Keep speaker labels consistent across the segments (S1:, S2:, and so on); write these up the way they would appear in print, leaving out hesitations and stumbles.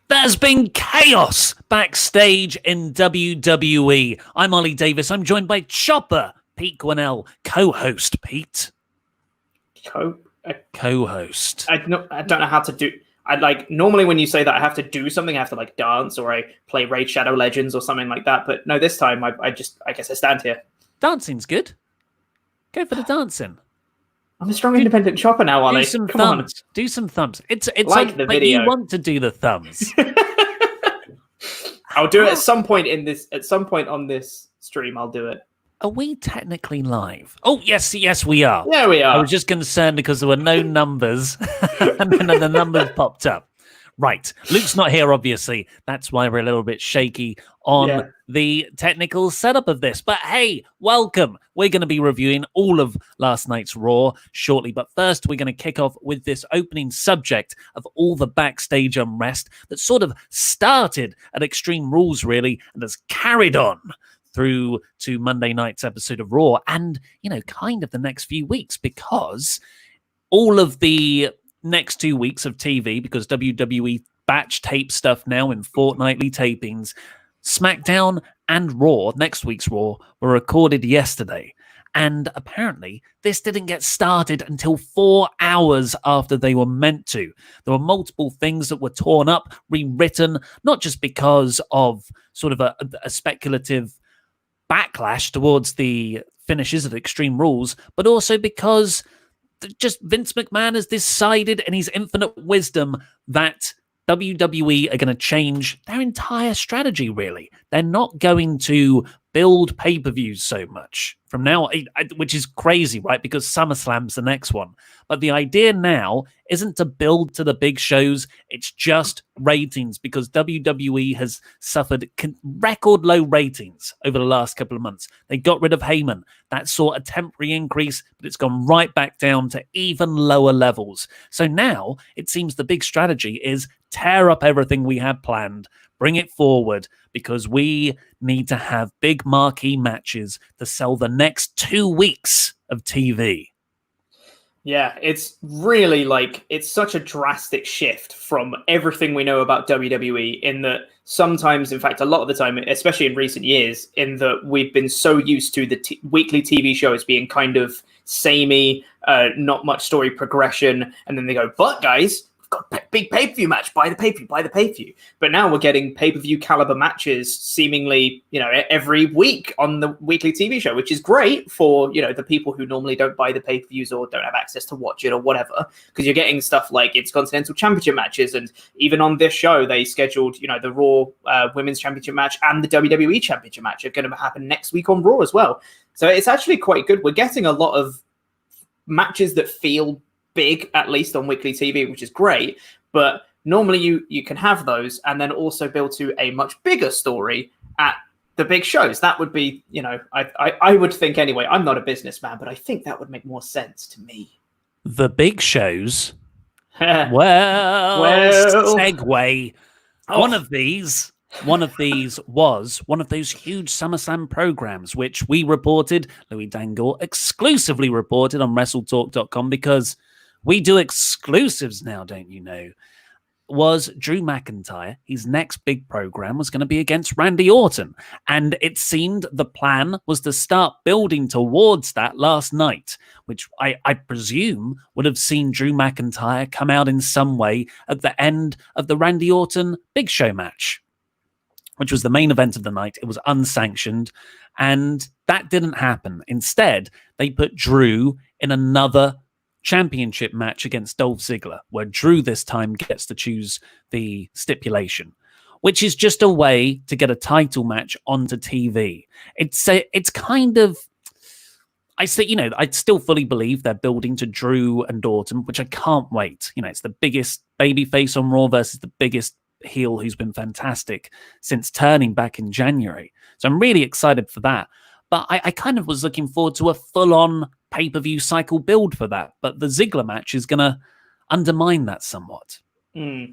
S1: There's been chaos backstage in WWE. I'm Ollie Davis. I'm joined by Chopper, Pete Gwinnell, co-host Pete. Co-host.
S2: I don't know how to do. Normally when you say that I have to do something, I have to dance or I play Raid Shadow Legends or something like that. But no, this time I guess I stand here.
S1: Dancing's good. Go for the dancing.
S2: I'm a strong independent chopper now, Ollie.
S1: Do some thumbs. Do some thumbs. It's
S2: like the video.
S1: You want to do the thumbs.
S2: I'll do it at some point in this. At some point on this stream, I'll do it.
S1: Are we technically live? Oh, yes, we are.
S2: Yeah, we are.
S1: I was just concerned because there were no numbers, and then the numbers popped up. Right. Luke's not here, obviously. That's why we're a little bit shaky on the technical setup of this. But hey, welcome. We're going to be reviewing all of last night's Raw shortly. But first, we're going to kick off with this opening subject of all the backstage unrest that sort of started at Extreme Rules, really, and has carried on through to Monday night's episode of Raw and, kind of the next few weeks, because all of the next 2 weeks of TV, because WWE batch tape stuff now in fortnightly tapings, SmackDown and Raw, next week's Raw, were recorded yesterday. And apparently, this didn't get started until 4 hours after they were meant to. There were multiple things that were torn up, rewritten, not just because of sort of a speculative backlash towards the finishes of Extreme Rules, but also because just Vince McMahon has decided in his infinite wisdom that WWE are going to change their entire strategy, really. They're not going to build pay-per-views so much from now, which is crazy, right? Because SummerSlam's the next one. But the idea now isn't to build to the big shows. It's just ratings, because WWE has suffered record low ratings over the last couple of months. They got rid of Heyman. That saw a temporary increase, but it's gone right back down to even lower levels. So now it seems the big strategy is tear up everything we had planned, bring it forward, because we need to have big marquee matches to sell the next 2 weeks of TV.
S2: Yeah, it's really it's such a drastic shift from everything we know about WWE, in that sometimes, in fact, a lot of the time, especially in recent years, in that we've been so used to the weekly TV shows being kind of samey, not much story progression. And then they go, but guys, got a big pay-per-view match, buy the pay-per-view. But now we're getting pay-per-view caliber matches seemingly, every week on the weekly TV show, which is great for, the people who normally don't buy the pay-per-views or don't have access to watch it or whatever, because you're getting stuff like Intercontinental Championship matches. And even on this show, they scheduled, the Raw Women's Championship match and the WWE Championship match are going to happen next week on Raw as well. So it's actually quite good. We're getting a lot of matches that feel big, at least on weekly TV, which is great. But normally you can have those and then also build to a much bigger story at the big shows. That would be, I would think anyway. I'm not a businessman, but I think that would make more sense to me.
S1: The big shows. well, segue.
S2: Oh.
S1: One of these was one of those huge SummerSlam programs, which we reported, Louis Dangle exclusively reported on WrestleTalk.com, because we do exclusives now, don't you know? Was Drew McIntyre. His next big program was going to be against Randy Orton. And it seemed the plan was to start building towards that last night, which I presume would have seen Drew McIntyre come out in some way at the end of the Randy Orton Big Show match, which was the main event of the night. It was unsanctioned, and that didn't happen. Instead, they put Drew in another championship match against Dolph Ziggler, where Drew this time gets to choose the stipulation, which is just a way to get a title match onto TV. It's kind of, I still fully believe they're building to Drew and Orton, which I can't wait. It's the biggest babyface on Raw versus the biggest heel who's been fantastic since turning back in January. So I'm really excited for that. But I kind of was looking forward to a full-on pay-per-view cycle build for that. But the Ziggler match is going to undermine that somewhat.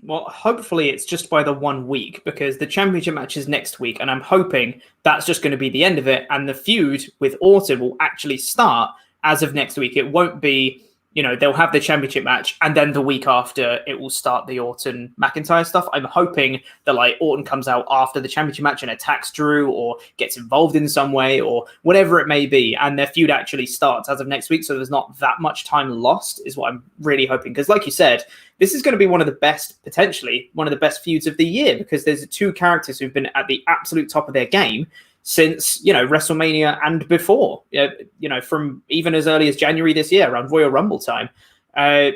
S2: Well, hopefully it's just by the 1 week, because the championship match is next week, and I'm hoping that's just going to be the end of it, and the feud with Orton will actually start as of next week. It won't be they'll have the championship match, and then the week after it will start the Orton McIntyre stuff. I'm hoping that like Orton comes out after the championship match and attacks Drew or gets involved in some way or whatever it may be, and their feud actually starts as of next week, so there's not that much time lost, is what I'm really hoping. Because like you said, this is going to be potentially one of the best feuds of the year, because there's two characters who've been at the absolute top of their game since, WrestleMania and before, from even as early as January this year, around Royal Rumble time.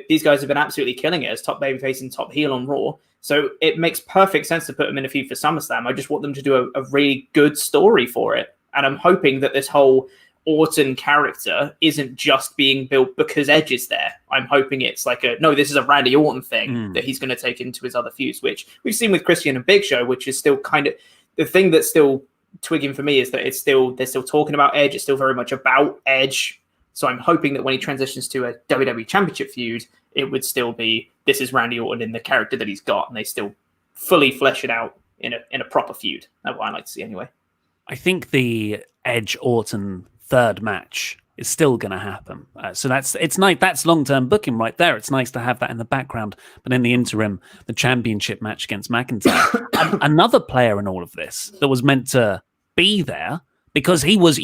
S2: These guys have been absolutely killing it as top babyface and top heel on Raw. So it makes perfect sense to put them in a feud for SummerSlam. I just want them to do a really good story for it. And I'm hoping that this whole Orton character isn't just being built because Edge is there. I'm hoping it's like this is a Randy Orton thing that he's going to take into his other feuds, which we've seen with Christian and Big Show, which is still kind of the thing that's still twigging for me, is that they're still talking about Edge. It's still very much about Edge. So I'm hoping that when he transitions to a WWE Championship feud, it would still be, this is Randy Orton in the character that he's got, and they still fully flesh it out in a proper feud. That's what I like to see anyway.
S1: I think the Edge Orton third match is still going to happen. So it's nice. That's long-term booking right there. It's nice to have that in the background. But in the interim, the championship match against McIntyre. Another player in all of this that was meant to be there, because he was,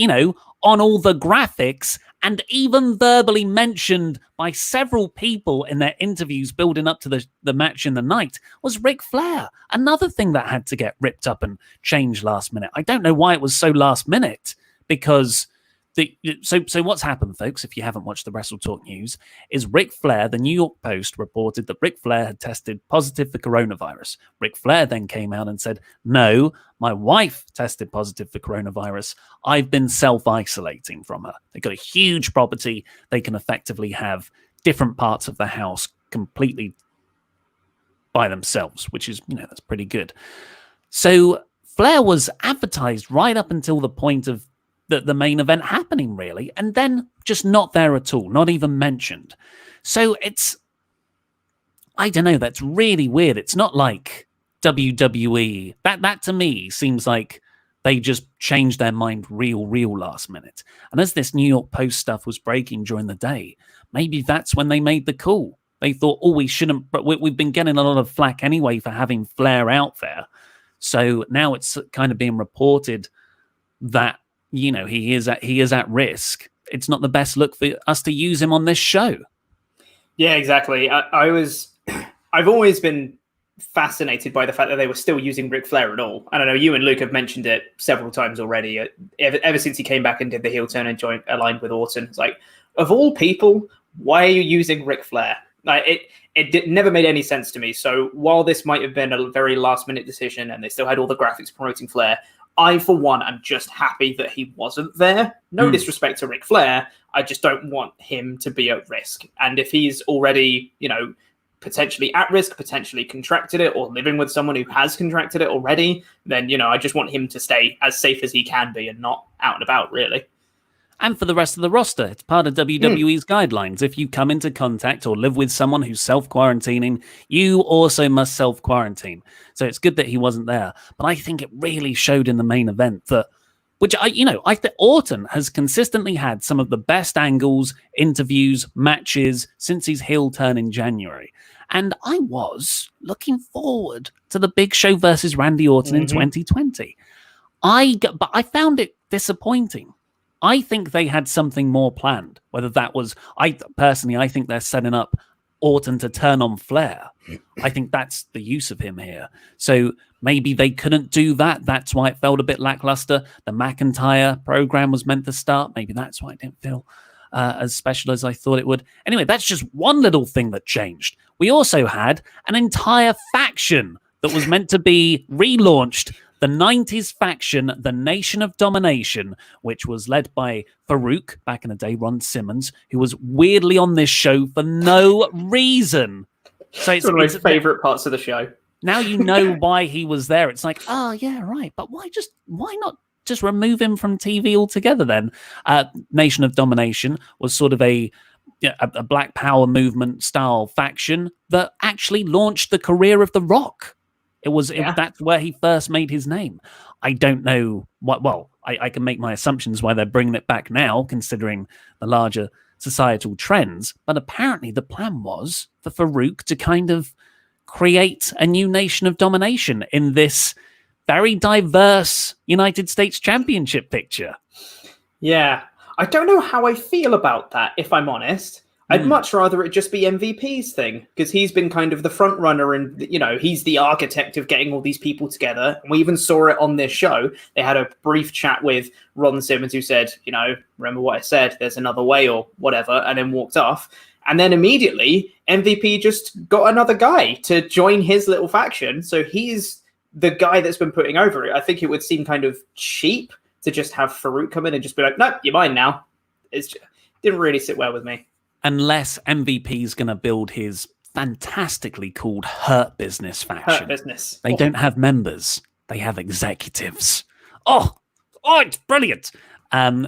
S1: on all the graphics and even verbally mentioned by several people in their interviews building up to the match in the night, was Ric Flair. Another thing that had to get ripped up and changed last minute. I don't know why it was so last minute, because so what's happened, folks, if you haven't watched the WrestleTalk news, is Ric Flair, the New York Post reported that Ric Flair had tested positive for coronavirus. Ric Flair then came out and said, no, my wife tested positive for coronavirus. I've been self-isolating from her. They've got a huge property. They can effectively have different parts of the house completely by themselves, which is, that's pretty good. So Flair was advertised right up until the point of the main event happening, really, and then just not there at all, not even mentioned. So I don't know, that's really weird. It's not like WWE. That to me seems like they just changed their mind real last minute. And as this New York Post stuff was breaking during the day, maybe that's when they made the call. They thought, we shouldn't, but we've been getting a lot of flack anyway for having Flair out there. So now it's kind of being reported that he is at risk. It's not the best look for us to use him on this show. Yeah, exactly.
S2: I've always been fascinated by the fact that they were still using Ric Flair at all. I don't know, you and Luke have mentioned it several times already. Ever since he came back and did the heel turn and aligned with Orton, it's like, of all people, why are you using Ric Flair? Like it never made any sense to me. So while this might have been a very last minute decision and they still had all the graphics promoting Flair, I, for one, am just happy that he wasn't there. No disrespect to Ric Flair. I just don't want him to be at risk. And if he's already, potentially at risk, potentially contracted it, or living with someone who has contracted it already, then, I just want him to stay as safe as he can be and not out and about, really.
S1: And for the rest of the roster, it's part of WWE's guidelines. If you come into contact or live with someone who's self-quarantining, you also must self-quarantine. So it's good that he wasn't there. But I think it really showed in the main event that, I think Orton has consistently had some of the best angles, interviews, matches since his heel turn in January. And I was looking forward to the Big Show versus Randy Orton in 2020. But I found it disappointing. I think they had something more planned. Whether that was, I think they're setting up Orton to turn on Flair. I think that's the use of him here. So maybe they couldn't do that. That's why it felt a bit lackluster. The McIntyre program was meant to start. Maybe that's why it didn't feel as special as I thought it would. Anyway, that's just one little thing that changed. We also had an entire faction that was meant to be relaunched. The 90s faction, the Nation of Domination, which was led by Farouk, back in the day, Ron Simmons, who was weirdly on this show for no reason. So it's
S2: one of my favorite parts of the show.
S1: Now you know why he was there. It's like, yeah, right. But why not just remove him from TV altogether then? Nation of Domination was sort of a Black Power movement style faction that actually launched the career of The Rock. That's where he first made his name. I don't know I can make my assumptions why they're bringing it back now, considering the larger societal trends. But apparently the plan was for Farouk to kind of create a new nation of domination in this very diverse United States Championship picture.
S2: Yeah, I don't know how I feel about that, if I'm honest. I'd much rather it just be MVP's thing, because he's been kind of the front runner and, he's the architect of getting all these people together. And we even saw it on this show. They had a brief chat with Ron Simmons, who said, remember what I said, there's another way or whatever, and then walked off. And then immediately MVP just got another guy to join his little faction. So he's the guy that's been putting over it. I think it would seem kind of cheap to just have Farouk come in and just be like, no, you're mine now. Didn't really sit well with me.
S1: Unless MVP is going to build his fantastically called Hurt Business faction.
S2: Hurt Business.
S1: They don't have members. They have executives. Oh, it's brilliant.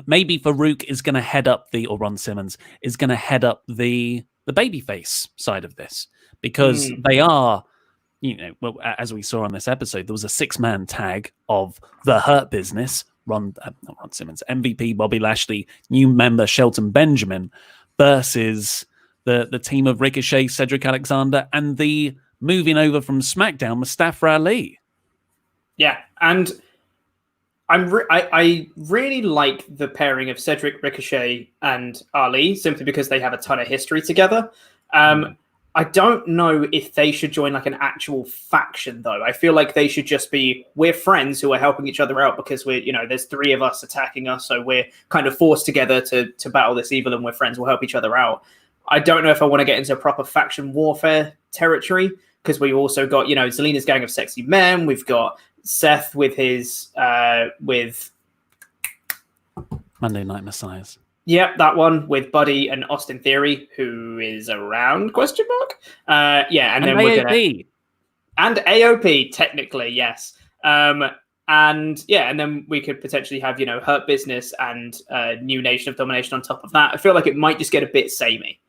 S1: Maybe Farouk is going to head up or Ron Simmons is going to head up the babyface side of this, because they are, well, as we saw on this episode, there was a 6-man tag of the Hurt Business, not Ron Simmons, MVP, Bobby Lashley, new member Shelton Benjamin, versus the team of Ricochet, Cedric Alexander, and the moving over from SmackDown, Mustafa Ali.
S2: Yeah, and I really like the pairing of Cedric, Ricochet, and Ali, simply because they have a ton of history together. I don't know if they should join like an actual faction, though. I feel like they should just be, we're friends who are helping each other out because there's 3 of us attacking us, so we're kind of forced together to battle this evil, and we're friends, we'll help each other out. I don't know if I want to get into proper faction warfare territory, because we also got, Zelina's gang of sexy men. We've got Seth with his, with
S1: Monday Night Messiahs.
S2: Yep, that one with Buddy and Austin Theory, who is around, ? Yeah, and then we're going to... And AOP, technically, yes. And then we could potentially have, Hurt Business and New Nation of Domination on top of that. I feel like it might just get a bit samey.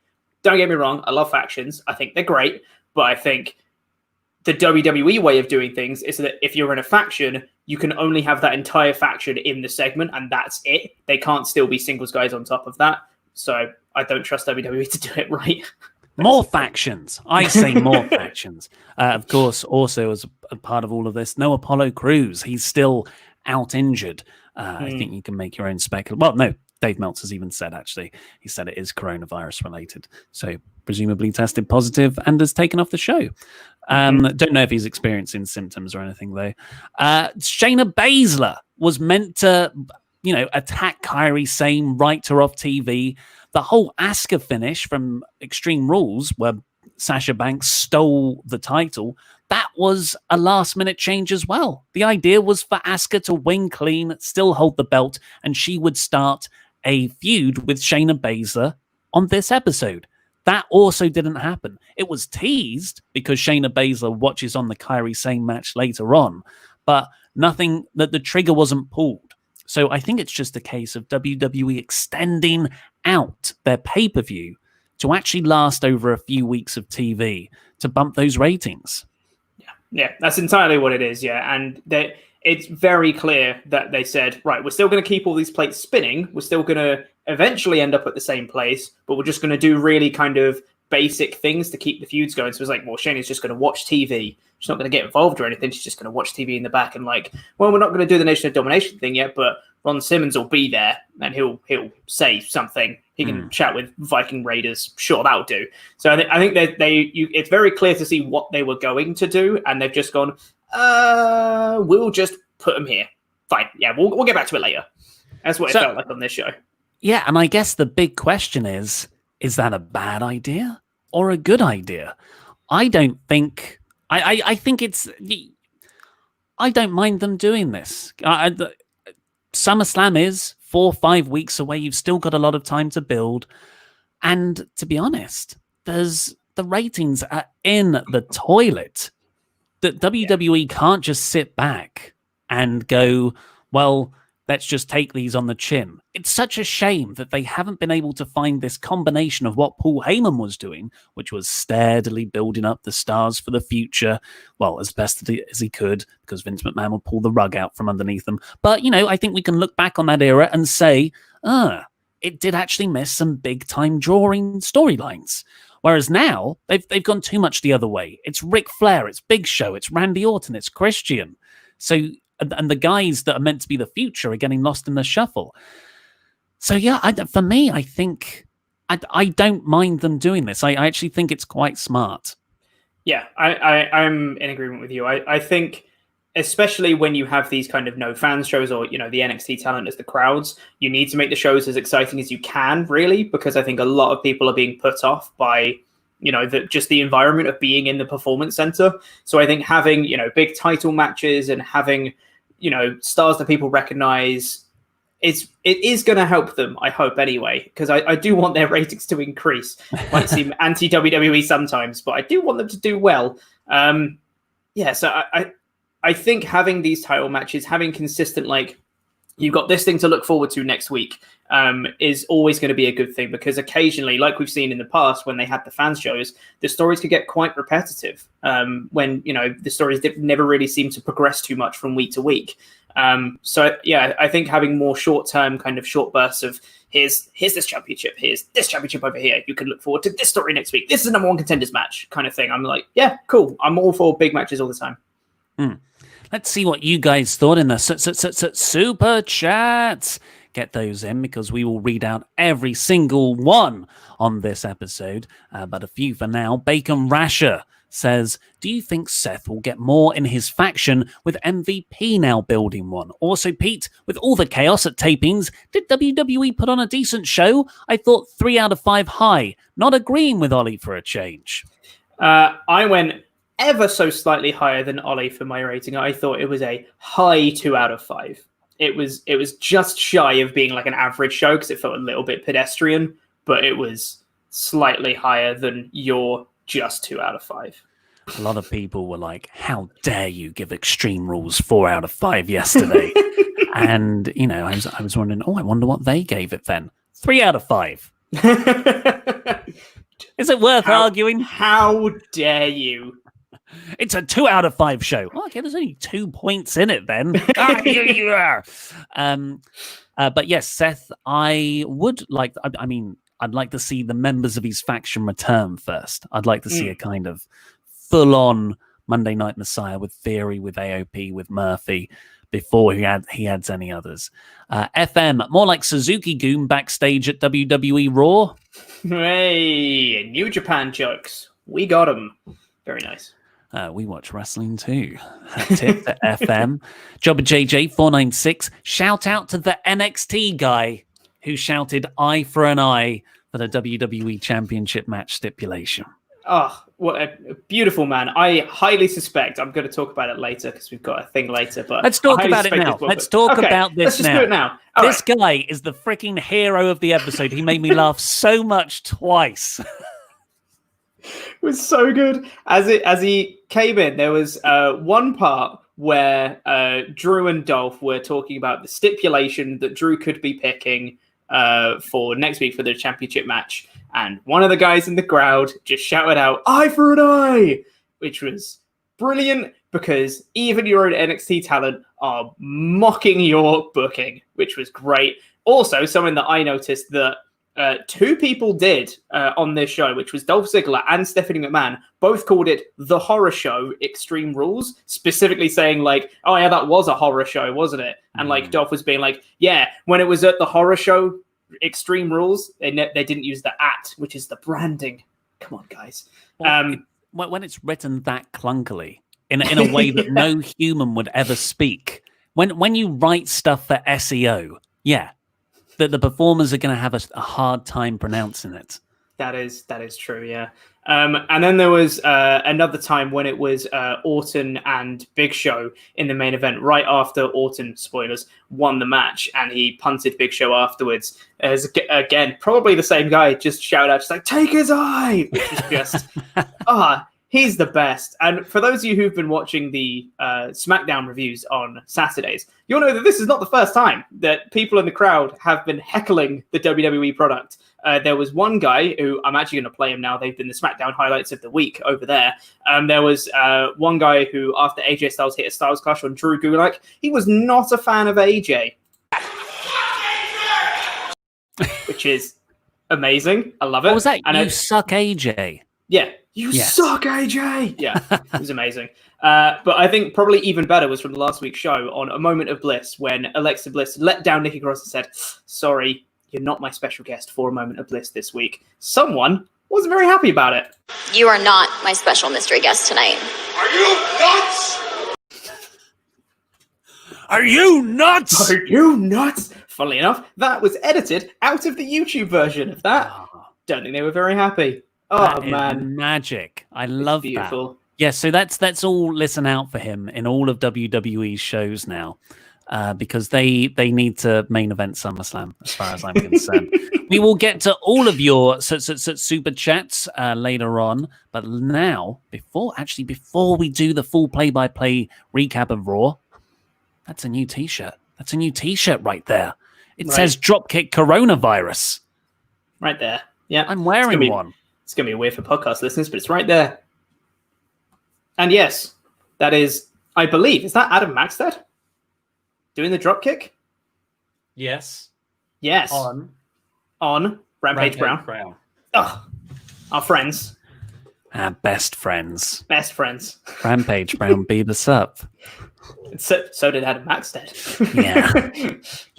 S2: Don't get me wrong, I love factions. I think they're great, but I think the WWE way of doing things is that if you're in a faction, you can only have that entire faction in the segment, and that's it. They can't still be singles guys on top of that. So I don't trust WWE to do it right.
S1: More factions. I say more factions. Of course, also as a part of all of this, no Apollo Crews. He's still out injured. I think you can make your own speculation. Well, no, Dave Meltzer's even said, actually, he said it is coronavirus related. So presumably tested positive and has taken off the show. Don't know if he's experiencing symptoms or anything, though. Shayna Baszler was meant to, attack Kairi, Sane, write her off TV. The whole Asuka finish from Extreme Rules, where Sasha Banks stole the title, that was a last-minute change as well. The idea was for Asuka to win clean, still hold the belt, and she would start a feud with Shayna Baszler on this episode. That also didn't happen. It was teased because Shayna Baszler watches on the Kairi Sane match later on, but nothing, that the trigger wasn't pulled. So I think it's just a case of WWE extending out their pay-per-view to actually last over a few weeks of TV to bump those ratings.
S2: Yeah, that's entirely what it is, yeah. And it's very clear that they said, right, we're still going to keep all these plates spinning. We're still going to eventually end up at the same place, but we're just going to do really kind of basic things to keep the feuds going. So it's like, well, Shayna's just going to watch TV. She's not going to get involved or anything. She's just going to watch TV in the back and like, well, we're not going to do the Nation of Domination thing yet, but Ron Simmons will be there and he'll say something. He can chat with Viking Raiders. Sure, that'll do. So I think that it's very clear to see what they were going to do, and they've just gone, we'll just put them here. Fine. Yeah, we'll get back to it later. That's what it felt like on this show.
S1: Yeah, and I guess the big question is that a bad idea or a good idea? I don't think... I think it's... I don't mind them doing this. SummerSlam is 4 or 5 weeks away. You've still got a lot of time to build. And to be honest, the ratings are in the toilet. That WWE can't just sit back and go, well, let's just take these on the chin. It's such a shame that they haven't been able to find this combination of what Paul Heyman was doing, which was steadily building up the stars for the future, well, as best as he could, because Vince McMahon would pull the rug out from underneath them. But, I think we can look back on that era and say, it did actually miss some big time drawing storylines. Whereas now they've gone too much the other way. It's Ric Flair, it's Big Show, it's Randy Orton, it's Christian. So, and the guys that are meant to be the future are getting lost in the shuffle. So yeah, for me, I think I don't mind them doing this. I actually think it's quite smart.
S2: Yeah, I'm in agreement with you. I think, especially when you have these kind of no fans shows or, the NXT talent as the crowds, you need to make the shows as exciting as you can, really, because I think a lot of people are being put off by, just the environment of being in the performance center. So I think having, big title matches and having, stars that people recognize, it is going to help them, I hope, anyway, because I do want their ratings to increase. Might seem anti-WWE sometimes, but I do want them to do well. So I think having these title matches, having consistent, you've got this thing to look forward to next week, is always going to be a good thing, because occasionally, like we've seen in the past when they had the fan shows, the stories could get quite repetitive when, the stories never really seem to progress too much from week to week. I think having more short-term kind of short bursts of here's this championship, here's this championship over here, you can look forward to this story next week, this is the number one contenders match kind of thing. I'm like, yeah, cool. I'm all for big matches all the time.
S1: Let's see what you guys thought in the super chats. Get those in, because we will read out every single one on this episode. But a few for now. Bacon Rasher says, do you think Seth will get more in his faction with MVP now building one? Also, Pete, with all the chaos at tapings, did WWE put on a decent show? I thought 3 out of 5 high. Not agreeing with Ollie for a change.
S2: I went ever so slightly higher than Ollie for my rating. I thought it was a high 2 out of 5. It was just shy of being like an average show, because it felt a little bit pedestrian, but it was slightly higher than your just 2 out of 5.
S1: A lot of people were like, how dare you give Extreme Rules 4 out of 5 yesterday? And, I was wondering, I wonder what they gave it then. 3 out of 5. Is it worth arguing?
S2: How dare you?
S1: It's a 2 out of 5 show. Oh, okay, there's only 2 points in it then. But yes, Seth, I would like, I'd like to see the members of his faction return first. I'd like to see a kind of full-on Monday Night Messiah with Theory, with AOP, with Murphy, before he adds any others. FM, more like Suzuki Goon backstage at WWE Raw. Hey,
S2: New Japan jokes. We got them. Very nice.
S1: We watch wrestling too. Tip to FM. Jobber JJ 496. Shout out to the NXT guy who shouted eye for an eye for the WWE Championship match stipulation.
S2: Oh, what a beautiful man. I highly suspect, I'm going to talk about it later because we've got a thing later, but
S1: let's talk about it now. Let's talk about this
S2: let's just
S1: now.
S2: do it now.
S1: This guy is the freaking hero of the episode. He made me laugh so much twice.
S2: It was so good. As he came in, there was one part where Drew and Dolph were talking about the stipulation that Drew could be picking for next week for the championship match. And one of the guys in the crowd just shouted out, eye for an eye, which was brilliant because even your own NXT talent are mocking your booking, which was great. Also, something that I noticed that 2 people did on this show, which was Dolph Ziggler and Stephanie McMahon, both called it the horror show Extreme Rules, specifically saying like, oh yeah, that was a horror show, wasn't it? And like Dolph was being like, yeah, when it was at the horror show Extreme Rules, they didn't use the at, which is the branding. Come on, guys.
S1: When it's written that clunkily, in a way that no human would ever speak, when you write stuff for SEO, yeah, that the performers are going to have a hard time pronouncing it.
S2: That is true, yeah. And then there was another time when it was Orton and Big Show in the main event, right after Orton, spoilers, won the match, and he punted Big Show afterwards. As again, probably the same guy, just shout out, just like, take his eye! Which is just, he's the best. And for those of you who've been watching the SmackDown reviews on Saturdays, you'll know that this is not the first time that people in the crowd have been heckling the WWE product. There was one guy who, I'm actually going to play him now. They've been the SmackDown highlights of the week over there. There was one guy who, after AJ Styles hit a Styles Clash on Drew Gulak, he was not a fan of AJ. which is amazing. I love it.
S1: What was that?
S2: And
S1: you suck, AJ.
S2: Yeah. You suck, AJ. Yeah, it was amazing. But I think probably even better was from the last week's show on A Moment of Bliss when Alexa Bliss let down Nikki Cross and said, sorry, you're not my special guest for A Moment of Bliss this week. Someone wasn't very happy about it.
S3: You are not my special mystery guest tonight.
S4: Are you nuts?
S1: Are you nuts?
S2: Are you nuts? Funnily enough, that was edited out of the YouTube version of that. Don't think they were very happy. Oh, man.
S1: Magic. I love
S2: beautiful.
S1: that. Yeah, so that's all listen out for him in all of WWE's shows now. Because they need to main event SummerSlam, as far as I'm concerned. We will get to all of your super chats later on, but now, before we do the full play-by-play recap of Raw, that's a new T-shirt. That's a new T-shirt right there. It says Dropkick Coronavirus.
S2: Right there. Yeah,
S1: I'm wearing one.
S2: It's gonna be weird for podcast listeners, but it's right there. And yes, that is, I believe, is that Adam Maxted? Doing the drop kick?
S1: Yes.
S2: On Rampage Brown. Oh, our friends.
S1: Our best friends.
S2: Best friends.
S1: Rampage Brown beat us up.
S2: So did Adam Maxted.
S1: Yeah,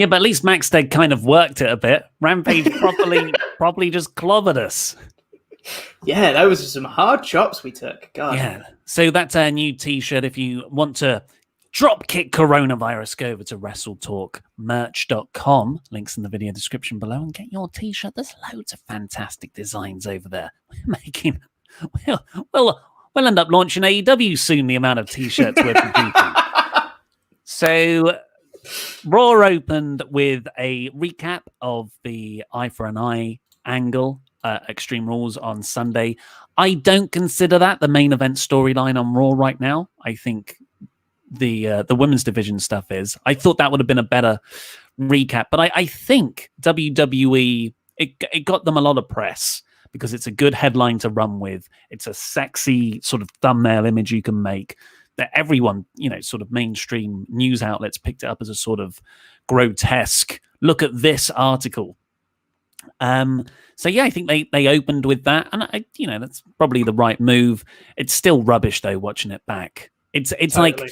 S1: but at least Maxted kind of worked it a bit. Rampage probably just clobbered us.
S2: Yeah, that was some hard chops we took. God.
S1: Yeah. So that's our new T-shirt. If you want to Dropkick Coronavirus, go over to WrestleTalkMerch.com. Links in the video description below and get your T-shirt. There's loads of fantastic designs over there. We'll end up launching AEW soon, the amount of T-shirts we're producing. So Raw opened with a recap of the Eye for an Eye angle, Extreme Rules on Sunday. I don't consider that the main event storyline on Raw right now. I think the women's division stuff is. I thought that would have been a better recap, but I think WWE, it got them a lot of press because it's a good headline to run with. It's a sexy sort of thumbnail image you can make that everyone, sort of mainstream news outlets picked it up as a sort of grotesque, look at this article. So yeah, I think they opened with that, and that's probably the right move. It's still rubbish though, watching it back. It's totally. Like,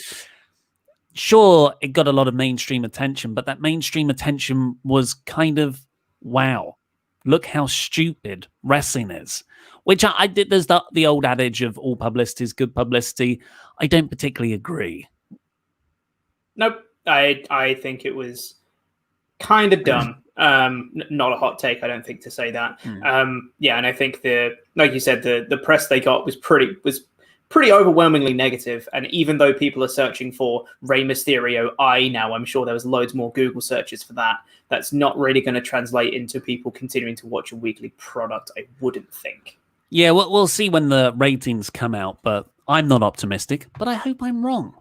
S1: sure, it got a lot of mainstream attention, but that mainstream attention was kind of, wow, look how stupid wrestling is. Which I did. There's the old adage of all publicity is good publicity. I don't particularly agree.
S2: Nope, I think it was kind of dumb. Not a hot take, I don't think, to say that. Yeah, and I think like you said, the press they got was pretty overwhelmingly negative. And even though people are searching for Rey Mysterio now, I'm sure there was loads more Google searches for that. That's not really going to translate into people continuing to watch a weekly product, I wouldn't think.
S1: Yeah, we'll see when the ratings come out, but I'm not optimistic, but I hope I'm wrong.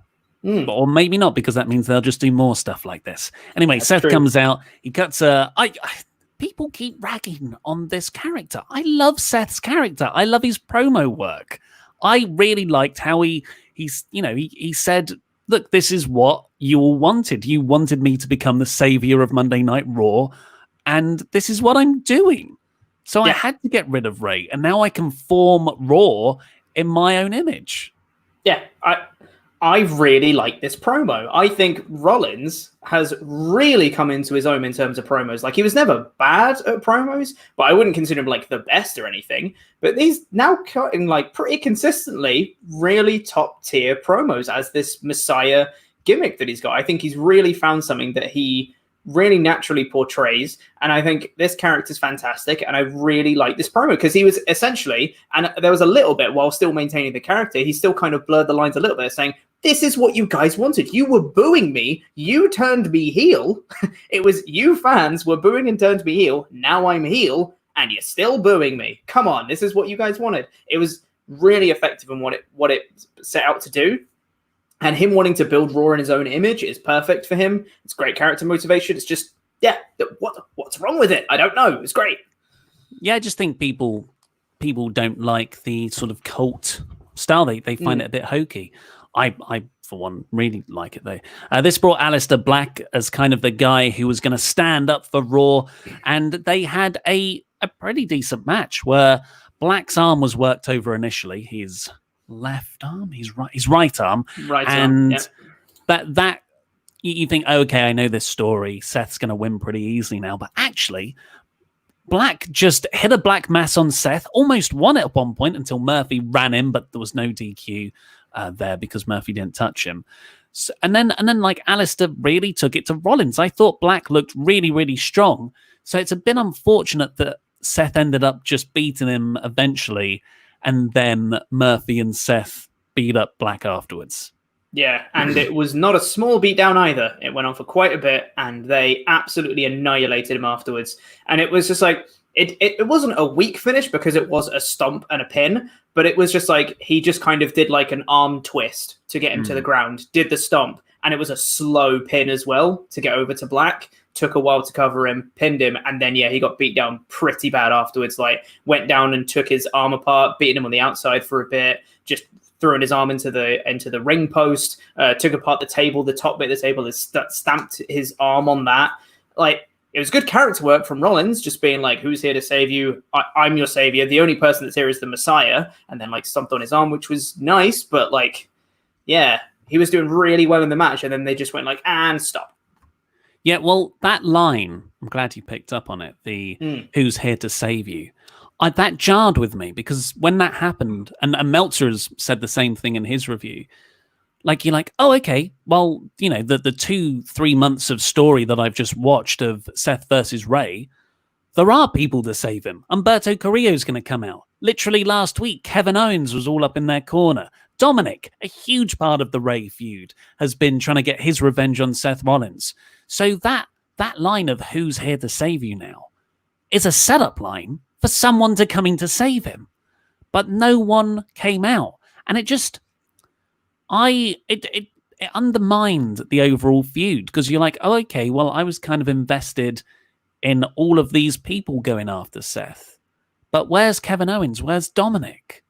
S1: Or maybe not, because that means they'll just do more stuff like this. Anyway, that's Seth true. Comes out. He cuts people keep ragging on this character. I love Seth's character. I love his promo work. I really liked how he said, look, this is what you all wanted. You wanted me to become the savior of Monday Night Raw, and this is what I'm doing. So I had to get rid of Rey, and now I can form Raw in my own image. Yeah,
S2: I really like this promo. I think Rollins has really come into his own in terms of promos. Like, he was never bad at promos, but I wouldn't consider him like the best or anything. But he's now cutting like pretty consistently really top tier promos as this Messiah gimmick that he's got. I think he's really found something that he really naturally portrays, and I think this character's fantastic, and I really like this promo because he was essentially, and there was a little bit while still maintaining the character, he still kind of blurred the lines a little bit, saying, this is what you guys wanted. You were booing me. You turned me heel. It was you fans were booing and turned me heel. Now I'm heel, and you're still booing me. Come on, this is what you guys wanted. It was really effective in what it set out to do. And him wanting to build Raw in his own image is perfect for him. It's great character motivation. It's just, what's wrong with it? I don't know. It's great.
S1: Yeah, I just think people don't like the sort of cult style. They find it a bit hokey. I for one, really like it though. This brought Aleister Black as kind of the guy who was going to stand up for Raw, and they had a pretty decent match where Black's arm was worked over initially. His left arm, his right arm, that you think, okay, I know this story. Seth's going to win pretty easily now, but actually, Black just hit a black mass on Seth, almost won it at one point until Murphy ran in, but there was no DQ there because Murphy didn't touch him. So, and then like Aleister really took it to Rollins. I thought Black looked really, really strong. So it's a bit unfortunate that Seth ended up just beating him eventually, and then Murphy and Seth beat up Black afterwards.
S2: Yeah, and it was not a small beatdown either. It went on for quite a bit, and they absolutely annihilated him afterwards. And it was just like, it wasn't a weak finish because it was a stomp and a pin, but it was just like, he just kind of did like an arm twist to get him to the ground, did the stomp, and it was a slow pin as well to get over to Black. Took a while to cover him, pinned him, and then, he got beat down pretty bad afterwards. Like, went down and took his arm apart, beating him on the outside for a bit, just throwing his arm into the ring post, took apart the table, the top bit of the table, stamped his arm on that. Like, it was good character work from Rollins, just being like, who's here to save you? I'm your savior. The only person that's here is the Messiah. And then, like, stomped on his arm, which was nice. But, like, yeah, he was doing really well in the match. And then they just went like, and stop.
S1: Yeah, well, that line, I'm glad you picked up on it, the who's here to save you. That jarred with me because when that happened, and Meltzer has said the same thing in his review, like, you're like, oh, okay, well, the 2-3 months of story that I've just watched of Seth versus Ray, there are people to save him. Humberto Carrillo's going to come out. Literally last week, Kevin Owens was all up in their corner. Dominic, a huge part of the Ray feud, has been trying to get his revenge on Seth Rollins. So that line of who's here to save you now is a setup line for someone to come in to save him. But no one came out. And it just... It undermined the overall feud because you're like, oh, okay, well, I was kind of invested in all of these people going after Seth. But where's Kevin Owens? Where's Dominic?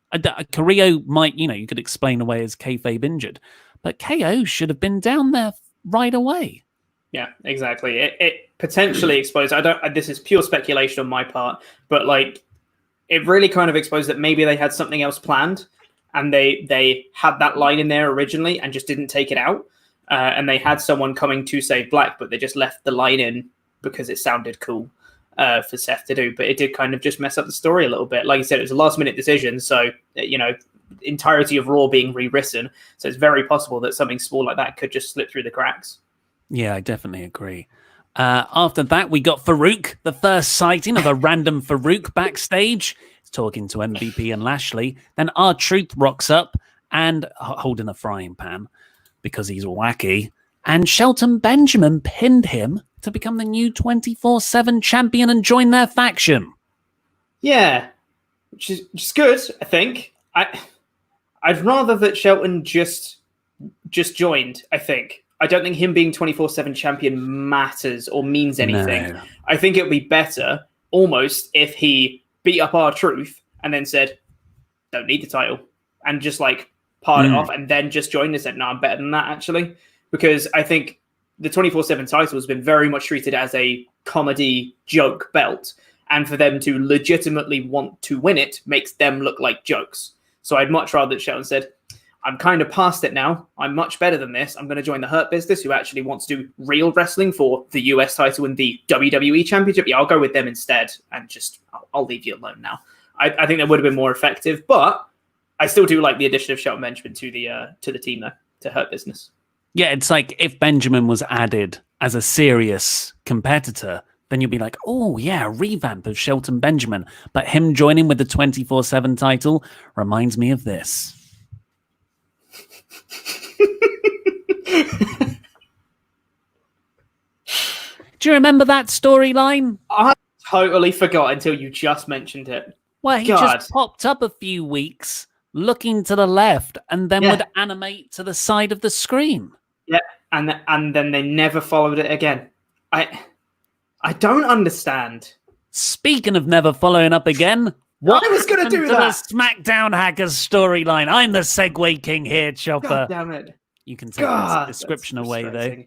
S1: Carrillo might, you could explain away as kayfabe injured, but KO should have been down there right away.
S2: Yeah, exactly. It potentially exposed. This is pure speculation on my part, but like, it really kind of exposed that maybe they had something else planned, and they had that line in there originally and just didn't take it out. And they had someone coming to save Black, but they just left the line in because it sounded cool for Seth to do. But it did kind of just mess up the story a little bit. Like you said, it was a last minute decision, so entirety of Raw being rewritten. So it's very possible that something small like that could just slip through the cracks.
S1: Yeah, I definitely agree. After that, we got Farouk, the first sighting of a random Farouk backstage. He's talking to MVP and Lashley. Then R-Truth rocks up and holding a frying pan because he's wacky. And Shelton Benjamin pinned him to become the new 24/7 champion and join their faction.
S2: Yeah, which is good, I think. I'd rather that Shelton just joined, I think. I don't think him being 24/7 champion matters or means anything. No. I think it would be better almost if he beat up R-Truth and then said, don't need the title, and just like part it off and then just joined and said, no, I'm better than that actually. Because I think the 24/7 title has been very much treated as a comedy joke belt. And for them to legitimately want to win it makes them look like jokes. So I'd much rather that Shelton said, I'm kind of past it now. I'm much better than this. I'm going to join the Hurt Business, who actually wants to do real wrestling for the US title and the WWE Championship. Yeah, I'll go with them instead, and just I'll leave you alone now. I think that would have been more effective, but I still do like the addition of Shelton Benjamin to the team, though, to Hurt Business.
S1: Yeah, it's like if Benjamin was added as a serious competitor, then you'd be like, oh, yeah, a revamp of Shelton Benjamin. But him joining with the 24/7 title reminds me of this. Do you remember that storyline?
S2: I totally forgot until you just mentioned it.
S1: Well, he just popped up a few weeks looking to the left and then would animate to the side of the screen.
S2: Yeah, and then they never followed it again. I don't understand.
S1: Speaking of never following up again, What
S2: I was going to do
S1: the
S2: that.
S1: SmackDown Hackers storyline? I'm the segue king here, Chopper.
S2: God damn it.
S1: You can take this description away, though.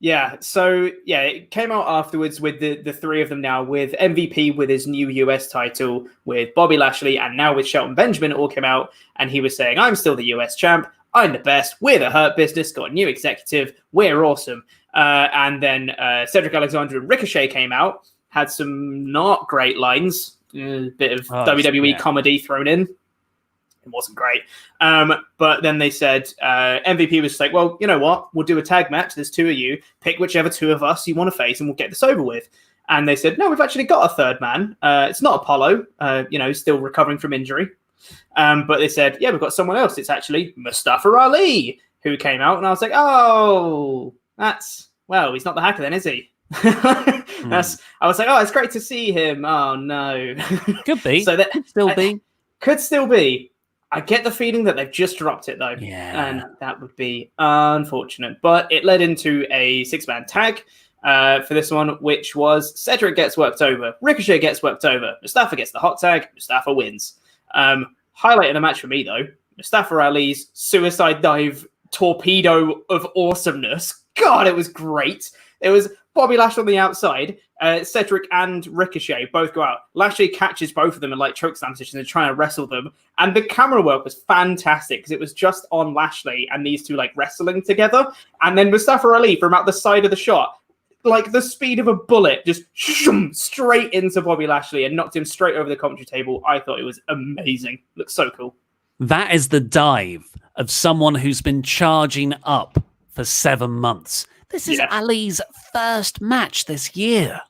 S2: Yeah, so yeah, it came out afterwards with the three of them now, with MVP with his new US title, with Bobby Lashley, and now with Shelton Benjamin. It all came out, and he was saying, I'm still the US champ. I'm the best. We're the Hurt Business. Got a new executive. We're awesome. And then Cedric Alexander and Ricochet came out, had some not great lines, a bit of WWE comedy thrown in. It wasn't great. But then they said, MVP was just like, well, you know what? We'll do a tag match. There's two of you. Pick whichever two of us you want to face and we'll get this over with. And they said, no, we've actually got a third man. It's not Apollo, still recovering from injury. But they said, yeah, we've got someone else. It's actually Mustafa Ali, who came out. And I was like, oh, he's not the hacker then, is he? I was like, oh, it's great to see him. Oh, no.
S1: Could be.
S2: Could still be. I get the feeling that they've just dropped it, though.
S1: Yeah.
S2: And that would be unfortunate. But it led into a 6-man tag for this one, which was Cedric gets worked over, Ricochet gets worked over, Mustafa gets the hot tag, Mustafa wins. Highlight of the match for me, though, Mustafa Ali's suicide dive torpedo of awesomeness. God, it was great. It was Bobby Lashley on the outside, Cedric and Ricochet both go out. Lashley catches both of them in like chokeslam positions and trying to wrestle them. And the camera work was fantastic because it was just on Lashley and these two like wrestling together. And then Mustafa Ali from out the side of the shot, like the speed of a bullet, just straight into Bobby Lashley and knocked him straight over the commentary table. I thought it was amazing. Looks so cool.
S1: That is the dive of someone who's been charging up for 7 months. This is Ali's first match this year.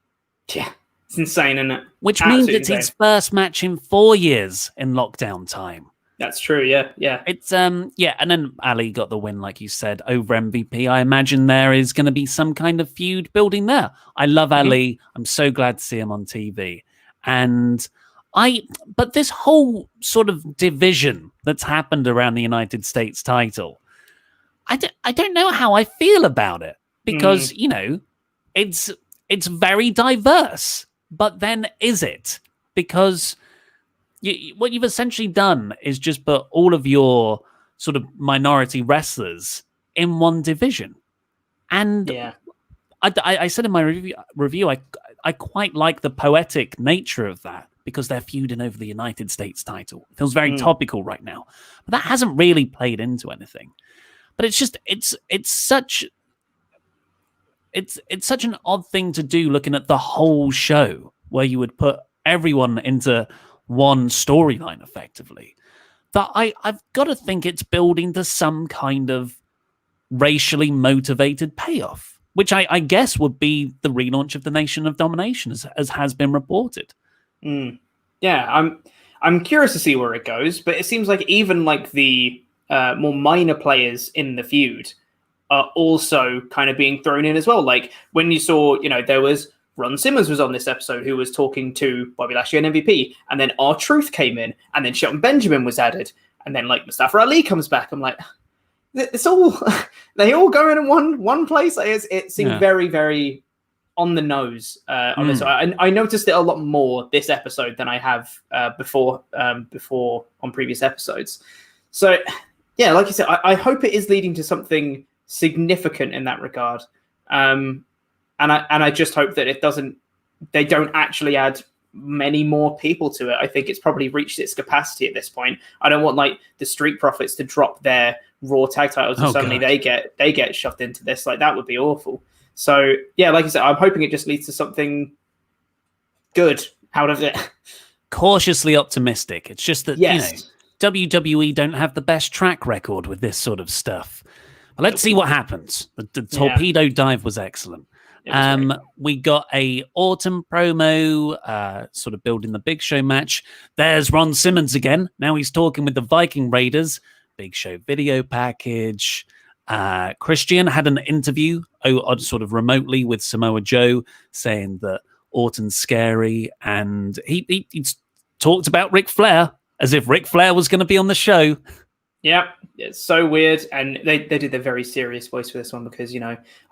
S2: Yeah, it's insane, isn't it?
S1: Which means it's his first match in 4 years in lockdown time.
S2: That's true, yeah.
S1: It's and then Ali got the win, like you said, over MVP. I imagine there is going to be some kind of feud building there. I love Ali. I'm so glad to see him on TV. But this whole sort of division that's happened around the United States title, I don't know how I feel about it. Because, it's very diverse. But then is it? Because what you've essentially done is just put all of your sort of minority wrestlers in one division. And I said in my review, I quite like the poetic nature of that because they're feuding over the United States title. It feels very topical right now. But that hasn't really played into anything. But it's just, it's such an odd thing to do looking at the whole show where you would put everyone into one storyline effectively. That I've got to think it's building to some kind of racially motivated payoff, which I guess would be the relaunch of the Nation of Domination as has been reported.
S2: Yeah, I'm curious to see where it goes, but it seems like even like the more minor players in the feud are also kind of being thrown in as well. Like when you saw, there was Ron Simmons was on this episode who was talking to Bobby Lashley and MVP, and then R-Truth came in, and then Shelton Benjamin was added, and then like Mustafa Ali comes back. I'm like, it's all they all go in one place. It seemed very, very on the nose on this. I noticed it a lot more this episode than I have before on previous episodes. So yeah, like you said, I hope it is leading to something significant in that regard, and I just hope that they don't actually add many more people to it. I think it's probably reached its capacity at this point. I don't want like the Street Profits to drop their Raw tag titles and suddenly they get shoved into this. Like that would be awful. So yeah, like I said, I'm hoping it just leads to something good out of it.
S1: Cautiously optimistic. It's just that WWE don't have the best track record with this sort of stuff. Let's see what happens. The torpedo dive was excellent. We got a Orton promo, sort of building the Big Show match. There's Ron Simmons again. Now he's talking with the Viking Raiders. Big Show video package. Christian had an interview sort of remotely with Samoa Joe saying that Orton's scary. And he talked about Ric Flair as if Ric Flair was going to be on the show.
S2: Yeah, it's so weird, and they did a very serious voice for this one because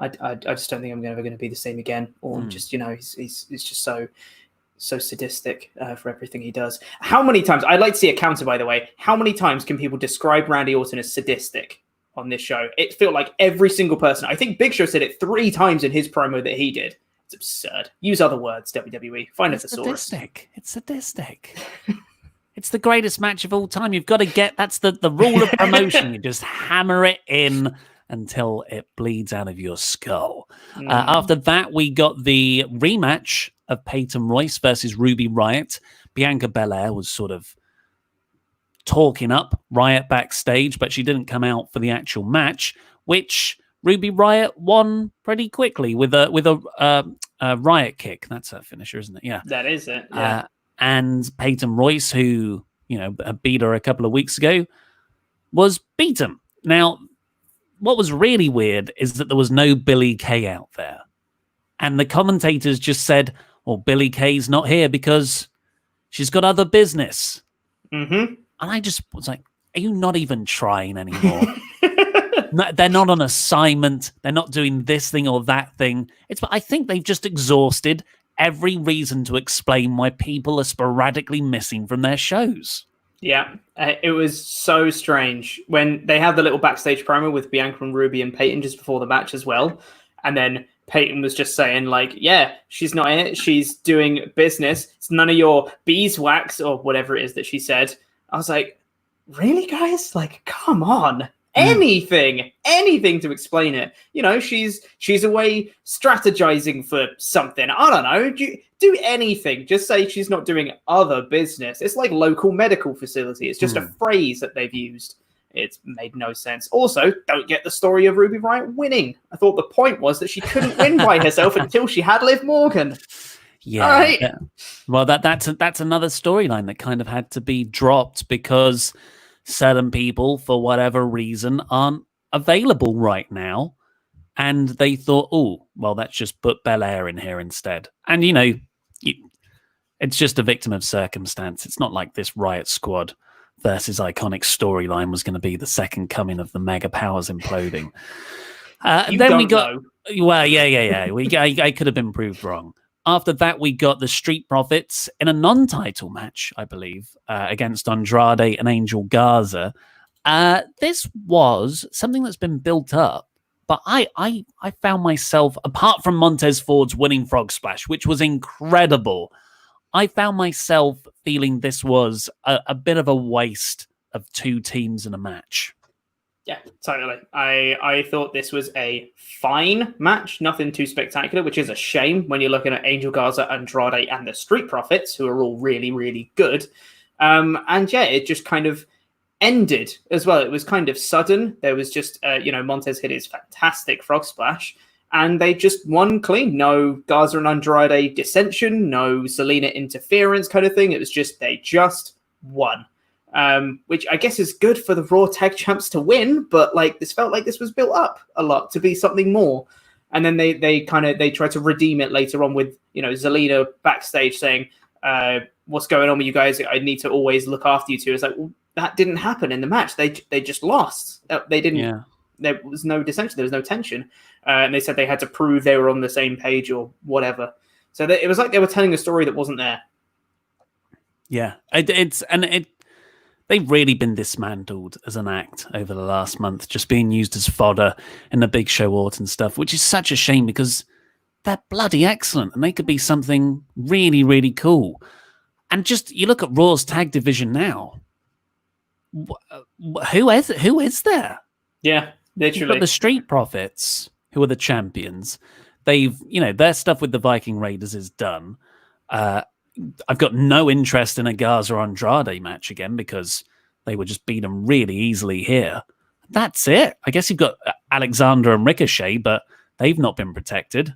S2: I just don't think I'm ever going to be the same again, or just he's just so sadistic for everything he does. How many times, I'd like to see a counter, by the way, how many times can people describe Randy Orton as sadistic on this show? It felt like every single person, I think Big Show said it 3 times in his promo that he did. It's absurd. Use other words, WWE. Find a thesaurus.
S1: It's sadistic. It's the greatest match of all time. You've got to get, that's the rule of promotion. You just hammer it in until it bleeds out of your skull. After that, we got the rematch of Peyton Royce versus Ruby Riott. Bianca Belair was sort of talking up Riott backstage, but she didn't come out for the actual match, which Ruby Riott won pretty quickly with a Riott kick. That's her finisher, isn't it? Yeah,
S2: that is it. Yeah.
S1: And Peyton Royce, who beat her a couple of weeks ago, was beaten. Now, what was really weird is that there was no Billie Kay out there, and the commentators just said, "Well, Billie Kay's not here because she's got other business."
S2: Mm-hmm.
S1: And I just was like, "Are you not even trying anymore?" No, they're not on assignment. They're not doing this thing or that thing. I think they've just exhausted every reason to explain why people are sporadically missing from their shows.
S2: Yeah, it was so strange when they had the little backstage promo with Bianca and Ruby and Peyton just before the match as well. And then Peyton was just saying like, yeah, she's not in it. She's doing business. It's none of your beeswax or whatever it is that she said. I was like, really, guys? Like, come on. Anything to explain it. She's away strategizing for something. I don't know. Do anything. Just say she's not doing other business. It's like local medical facility. It's just a phrase that they've used. It's made no sense. Also, don't get the story of Ruby Riott winning. I thought the point was that she couldn't win by herself until she had Liv Morgan.
S1: Yeah.
S2: Right.
S1: Yeah. Well, that's another storyline that kind of had to be dropped because certain people, for whatever reason, aren't available right now. And they thought, oh, well, let's just put Belair in here instead. And, it's just a victim of circumstance. It's not like this Riott Squad versus Iconic storyline was going to be the second coming of the mega powers imploding. Then we got... know. Well, yeah. I could have been proved wrong. After that, we got the Street Profits in a non-title match, I believe, against Andrade and Angel Garza. This was something that's been built up, but I found myself, apart from Montez Ford's winning Frog Splash, which was incredible, I found myself feeling this was a bit of a waste of 2 teams in a match.
S2: Yeah, totally. I thought this was a fine match, nothing too spectacular, which is a shame when you're looking at Angel Garza, Andrade, and the Street Profits, who are all really, really good. And yeah, it just kind of ended as well. It was kind of sudden. There was just, Montez hit his fantastic Frog Splash, and they just won clean. No Garza and Andrade dissension, no Zelina interference kind of thing. It was just, they just won. Which I guess is good for the Raw Tag Champs to win, but this felt like this was built up a lot to be something more. And then they tried to redeem it later on with, Zelina backstage saying, what's going on with you guys? I need to always look after you two. It's like, well, that didn't happen in the match. They just lost. They didn't. Yeah. There was no dissension. There was no tension. And they said they had to prove they were on the same page or whatever. So it was like they were telling a story that wasn't there.
S1: Yeah, they've really been dismantled as an act over the last month, just being used as fodder in the Big Show Orton stuff, which is such a shame because they're bloody excellent and they could be something really, really cool. And just, you look at Raw's tag division now. Who is there?
S2: Yeah, literally.
S1: You've got the Street Profits, who are the champions. They've, their stuff with the Viking Raiders is done. I've got no interest in a Garza Andrade match again because they were just beaten really easily here. That's it. I guess you've got Alexander and Ricochet, but they've not been protected.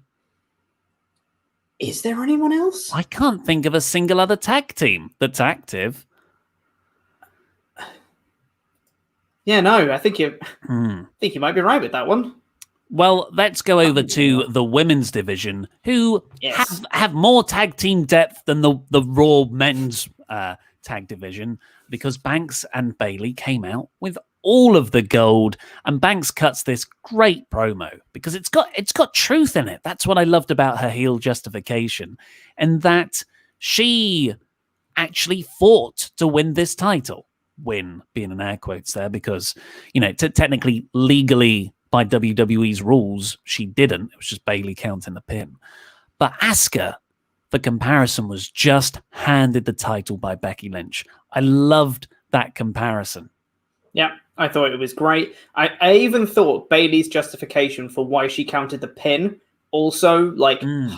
S2: Is there anyone else?
S1: I can't think of a single other tag team that's active.
S2: Yeah, no, I think you might be right with that one.
S1: Well, let's go over to the women's division, who have more tag team depth than the Raw men's tag division, because Banks and Bayley came out with all of the gold, and Banks cuts this great promo because it's got truth in it. That's what I loved about her heel justification, and that she actually fought to win this title. Win being in air quotes there because, technically, legally, by WWE's rules, she didn't. It was just Bayley counting the pin. But Asuka, for comparison, was just handed the title by Becky Lynch. I loved that comparison.
S2: Yeah, I thought it was great. I even thought Bayley's justification for why she counted the pin also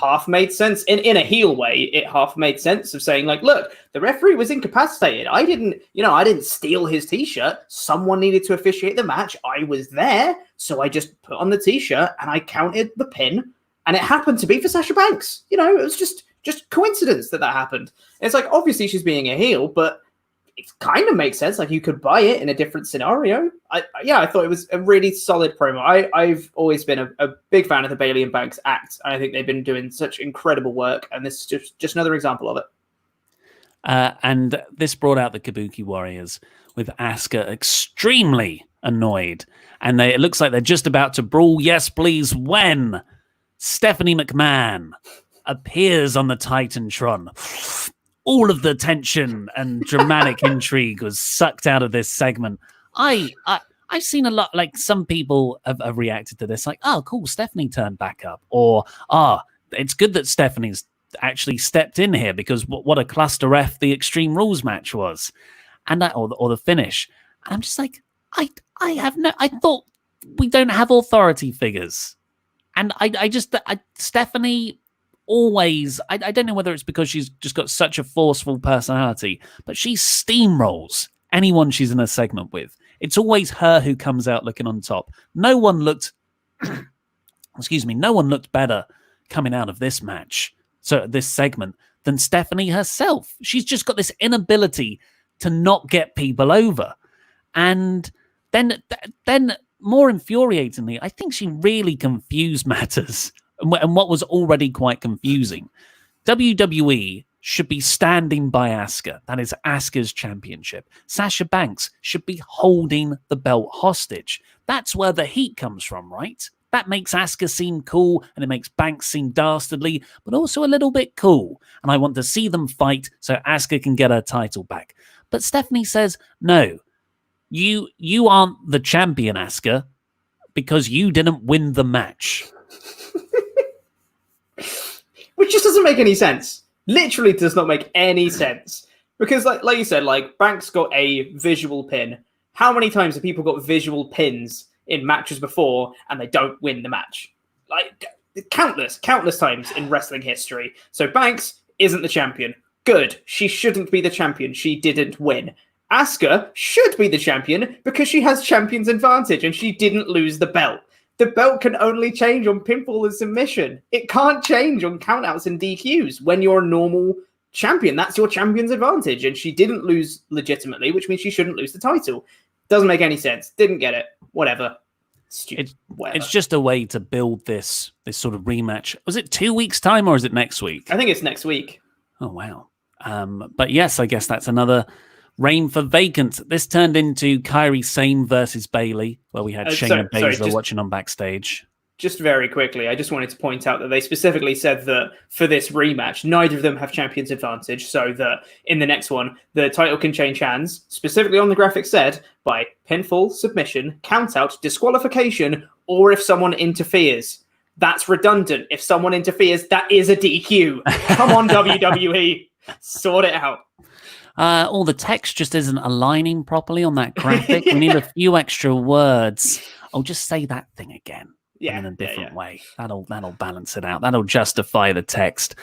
S2: half made sense. In a heel way, it half made sense of saying look, the referee was incapacitated. I didn't steal his t-shirt. Someone needed to officiate the match. I was there, so I just put on the t-shirt and I counted the pin, and it happened to be for Sasha Banks. It was just coincidence that happened. It's obviously she's being a heel, but it kind of makes sense. You could buy it in a different scenario. I thought it was a really solid promo. I've always been a big fan of the Bayley and Banks act. I think they've been doing such incredible work, and this is just another example of it.
S1: And this brought out the Kabuki Warriors with Asuka extremely annoyed. And it looks like they're just about to brawl. Yes, please, when Stephanie McMahon appears on the Titantron. All of the tension and dramatic intrigue was sucked out of this segment. I've seen a lot, some people have reacted to this, oh, cool, Stephanie turned back up. Or, it's good that Stephanie's actually stepped in here because what a cluster F the Extreme Rules match was. And that, or the finish. And I'm just I thought we don't have authority figures. And Stephanie always, I don't know whether it's because she's just got such a forceful personality, but she steamrolls anyone she's in a segment with. It's always her who comes out looking on top. No one looked, no one looked better coming out of this match, so this segment, than Stephanie herself. She's just got this inability to not get people over. And then more infuriatingly, I think she really confused matters. And what was already quite confusing. WWE should be standing by Asuka. That is Asuka's championship. Sasha Banks should be holding the belt hostage. That's where the heat comes from, right? That makes Asuka seem cool, and it makes Banks seem dastardly, but also a little bit cool. And I want to see them fight so Asuka can get her title back. But Stephanie says, no, you aren't the champion, Asuka, because you didn't win the match.
S2: Which just doesn't make any sense. Literally does not make any sense. Because like you said, Banks got a visual pin. How many times have people got visual pins in matches before and they don't win the match? Countless times in wrestling history. So Banks isn't the champion. Good. She shouldn't be the champion. She didn't win. Asuka should be the champion because she has champion's advantage and she didn't lose the belt. The belt can only change on pinfall and submission. It can't change on countouts and DQs when you're a normal champion. That's your champion's advantage. And she didn't lose legitimately, which means she shouldn't lose the title. Doesn't make any sense. Didn't get it. Whatever. Stupid. Whatever.
S1: It's just a way to build this sort of rematch. Was it 2 weeks' time or is it next week?
S2: I think it's next week.
S1: Oh, wow. But yes, I guess that's another reign for vacant. This turned into Kairi Sane versus Bayley, where we had Shayna Baszler watching on Backstage.
S2: Just very quickly, I just wanted to point out that they specifically said that for this rematch, neither of them have champion's advantage, so that in the next one, the title can change hands, specifically on the graphic said, by pinfall, submission, countout, disqualification, or if someone interferes. That's redundant. If someone interferes, that is a DQ. Come on, WWE. Sort it out.
S1: All the text just isn't aligning properly on that graphic. We need a few extra words. I'll just say that thing again in a different way. That'll balance it out. That'll justify the text.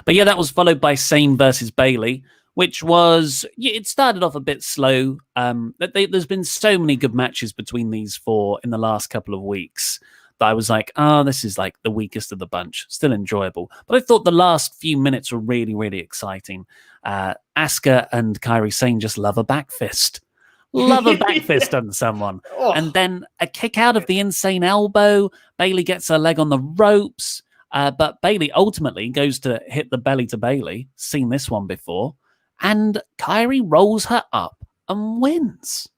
S1: But yeah, that was followed by Sane versus Bayley, which was, it started off a bit slow. There's been so many good matches between these four in the last couple of weeks that I was like, this is like the weakest of the bunch. Still enjoyable. But I thought the last few minutes were really, really exciting. Asuka and Kairi Sane just love a back fist. Love a back fist on someone. Oh. And then a kick out of the insane elbow. Bayley gets her leg on the ropes. But Bayley ultimately goes to hit the belly to Bayley. Seen this one before. And Kairi rolls her up and wins.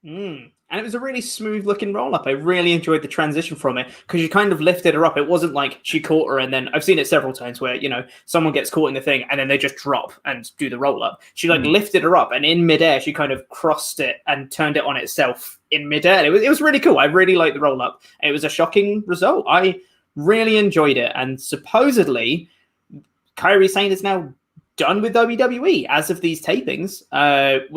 S2: And it was a really smooth looking roll up. I really enjoyed the transition from it because you kind of lifted her up. It wasn't like she caught her and then I've seen it several times where, someone gets caught in the thing and then they just drop and do the roll up. She lifted her up and in midair, she kind of crossed it and turned it on itself in midair. It was really cool. I really liked the roll up. It was a shocking result. I really enjoyed it. And supposedly Kairi Sane is now done with WWE as of these tapings.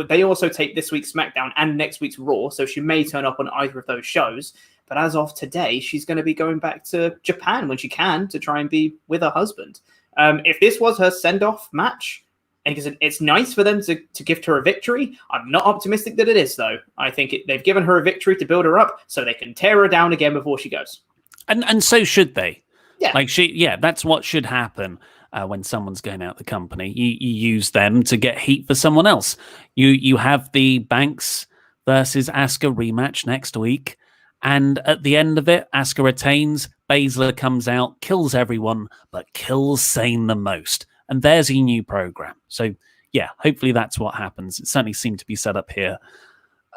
S2: They also tape this week's SmackDown and next week's Raw, so she may turn up on either of those shows. But as of today, she's going to be going back to Japan when she can to try and be with her husband. If this was her send-off match, because it's nice for them to gift her a victory, I'm not optimistic that it is, though. I think they've given her a victory to build her up so they can tear her down again before she goes.
S1: And so should they.
S2: Yeah.
S1: That's what should happen. When someone's going out the company, you use them to get heat for someone else. You have the Banks versus Asuka rematch next week, and at the end of it, Asuka retains. Baszler comes out, kills everyone, but kills Sane the most. And there's your new program. So yeah, hopefully that's what happens. It certainly seemed to be set up here.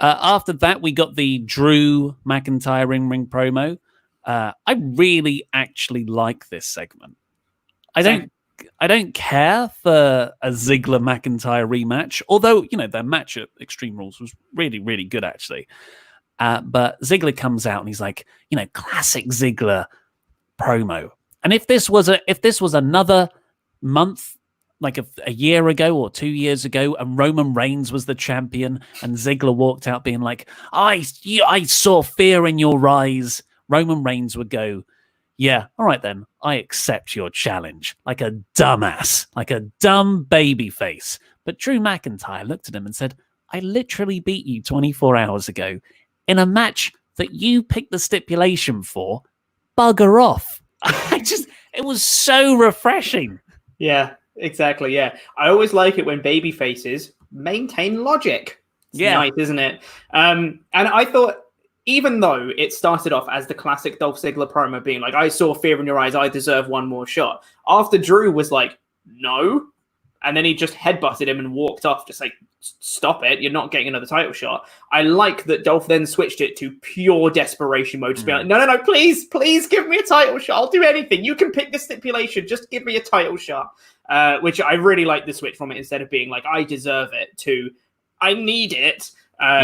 S1: After that, we got the Drew McIntyre ring promo. I really actually like this segment. I don't care for a Ziggler McIntyre rematch, although, their match at Extreme Rules was really, really good, actually. But Ziggler comes out and he's like, classic Ziggler promo. And if this was another month, like a year ago or 2 years ago, and Roman Reigns was the champion and Ziggler walked out being like, I saw fear in your eyes, Roman Reigns would go, yeah, all right then, I accept your challenge. Like a dumbass, like a dumb baby face. But Drew McIntyre looked at him and said, I literally beat you 24 hours ago in a match that you picked the stipulation for. Bugger off. It was so refreshing.
S2: Yeah, exactly, yeah. I always like it when baby faces maintain logic. It's nice, isn't it? And I thought, even though it started off as the classic Dolph Ziggler promo being like, I saw fear in your eyes, I deserve one more shot. After Drew was like, no. And then he just headbutted him and walked off, just like, stop it. You're not getting another title shot. I like that Dolph then switched it to pure desperation mode. Just being like, no, please give me a title shot. I'll do anything. You can pick the stipulation. Just give me a title shot. Which I really like the switch from it, instead of being like, I deserve it, to I need it.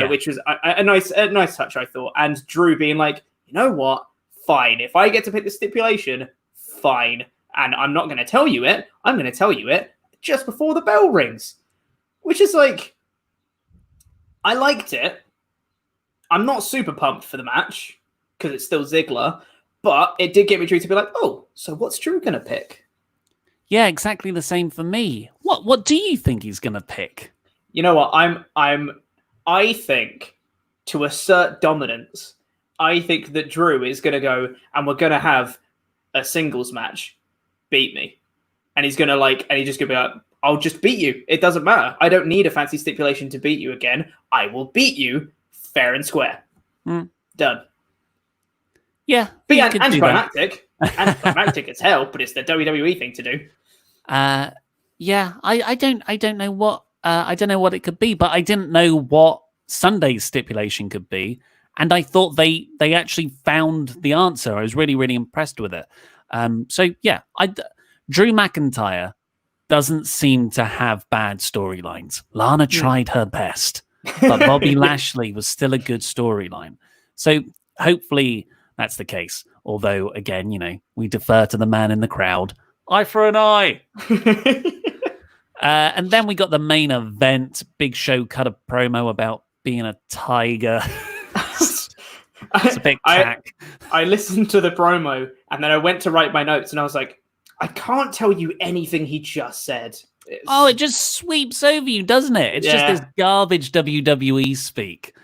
S2: Which was a nice touch, I thought. And Drew being like, you know what? Fine. If I get to pick the stipulation, fine. And I'm not going to tell you it. I'm going to tell you it just before the bell rings. Which is like, I liked it. I'm not super pumped for the match because it's still Ziggler, but it did get me Drew to be like, oh, so what's Drew going to pick?
S1: Yeah, exactly the same for me. What do you think he's going to pick?
S2: You know what? I think, to assert dominance, I think that Drew is going to go, and we're going to have a singles match. Beat me. And he's going to he's just going to be like, I'll just beat you. It doesn't matter. I don't need a fancy stipulation to beat you again. I will beat you fair and square. Done.
S1: Yeah.
S2: But yeah, anticlimactic. Anticlimactic as hell, but it's the WWE thing to do.
S1: Yeah, I don't know what I don't know what it could be, but I didn't know what Sunday's stipulation could be, and I thought they actually found the answer. I was really, really impressed with it. So yeah, Drew McIntyre doesn't seem to have bad storylines. Lana tried her best, but Bobby Lashley was still a good storyline. So hopefully that's the case. Although, again, we defer to the man in the crowd. Eye for an eye. And then we got the main event. Big Show cut a promo about being a tiger. It's a bit cack.
S2: I listened to the promo and then I went to write my notes and I was like, I can't tell you anything he just said.
S1: It just sweeps over you, doesn't it? It's just this garbage WWE speak.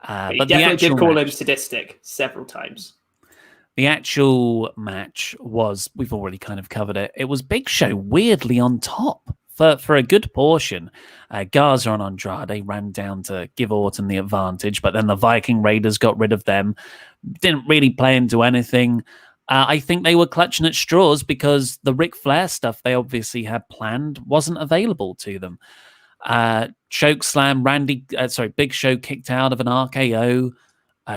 S2: But he definitely did call him sadistic several times.
S1: The actual match was, we've already kind of covered it. It was Big Show weirdly on top for a good portion. Garza and Andrade ran down to give Orton the advantage, but then the Viking Raiders got rid of them. Didn't really play into anything. I think they were clutching at straws because the Ric Flair stuff they obviously had planned wasn't available to them. Choke slam. Big Show kicked out of an RKO.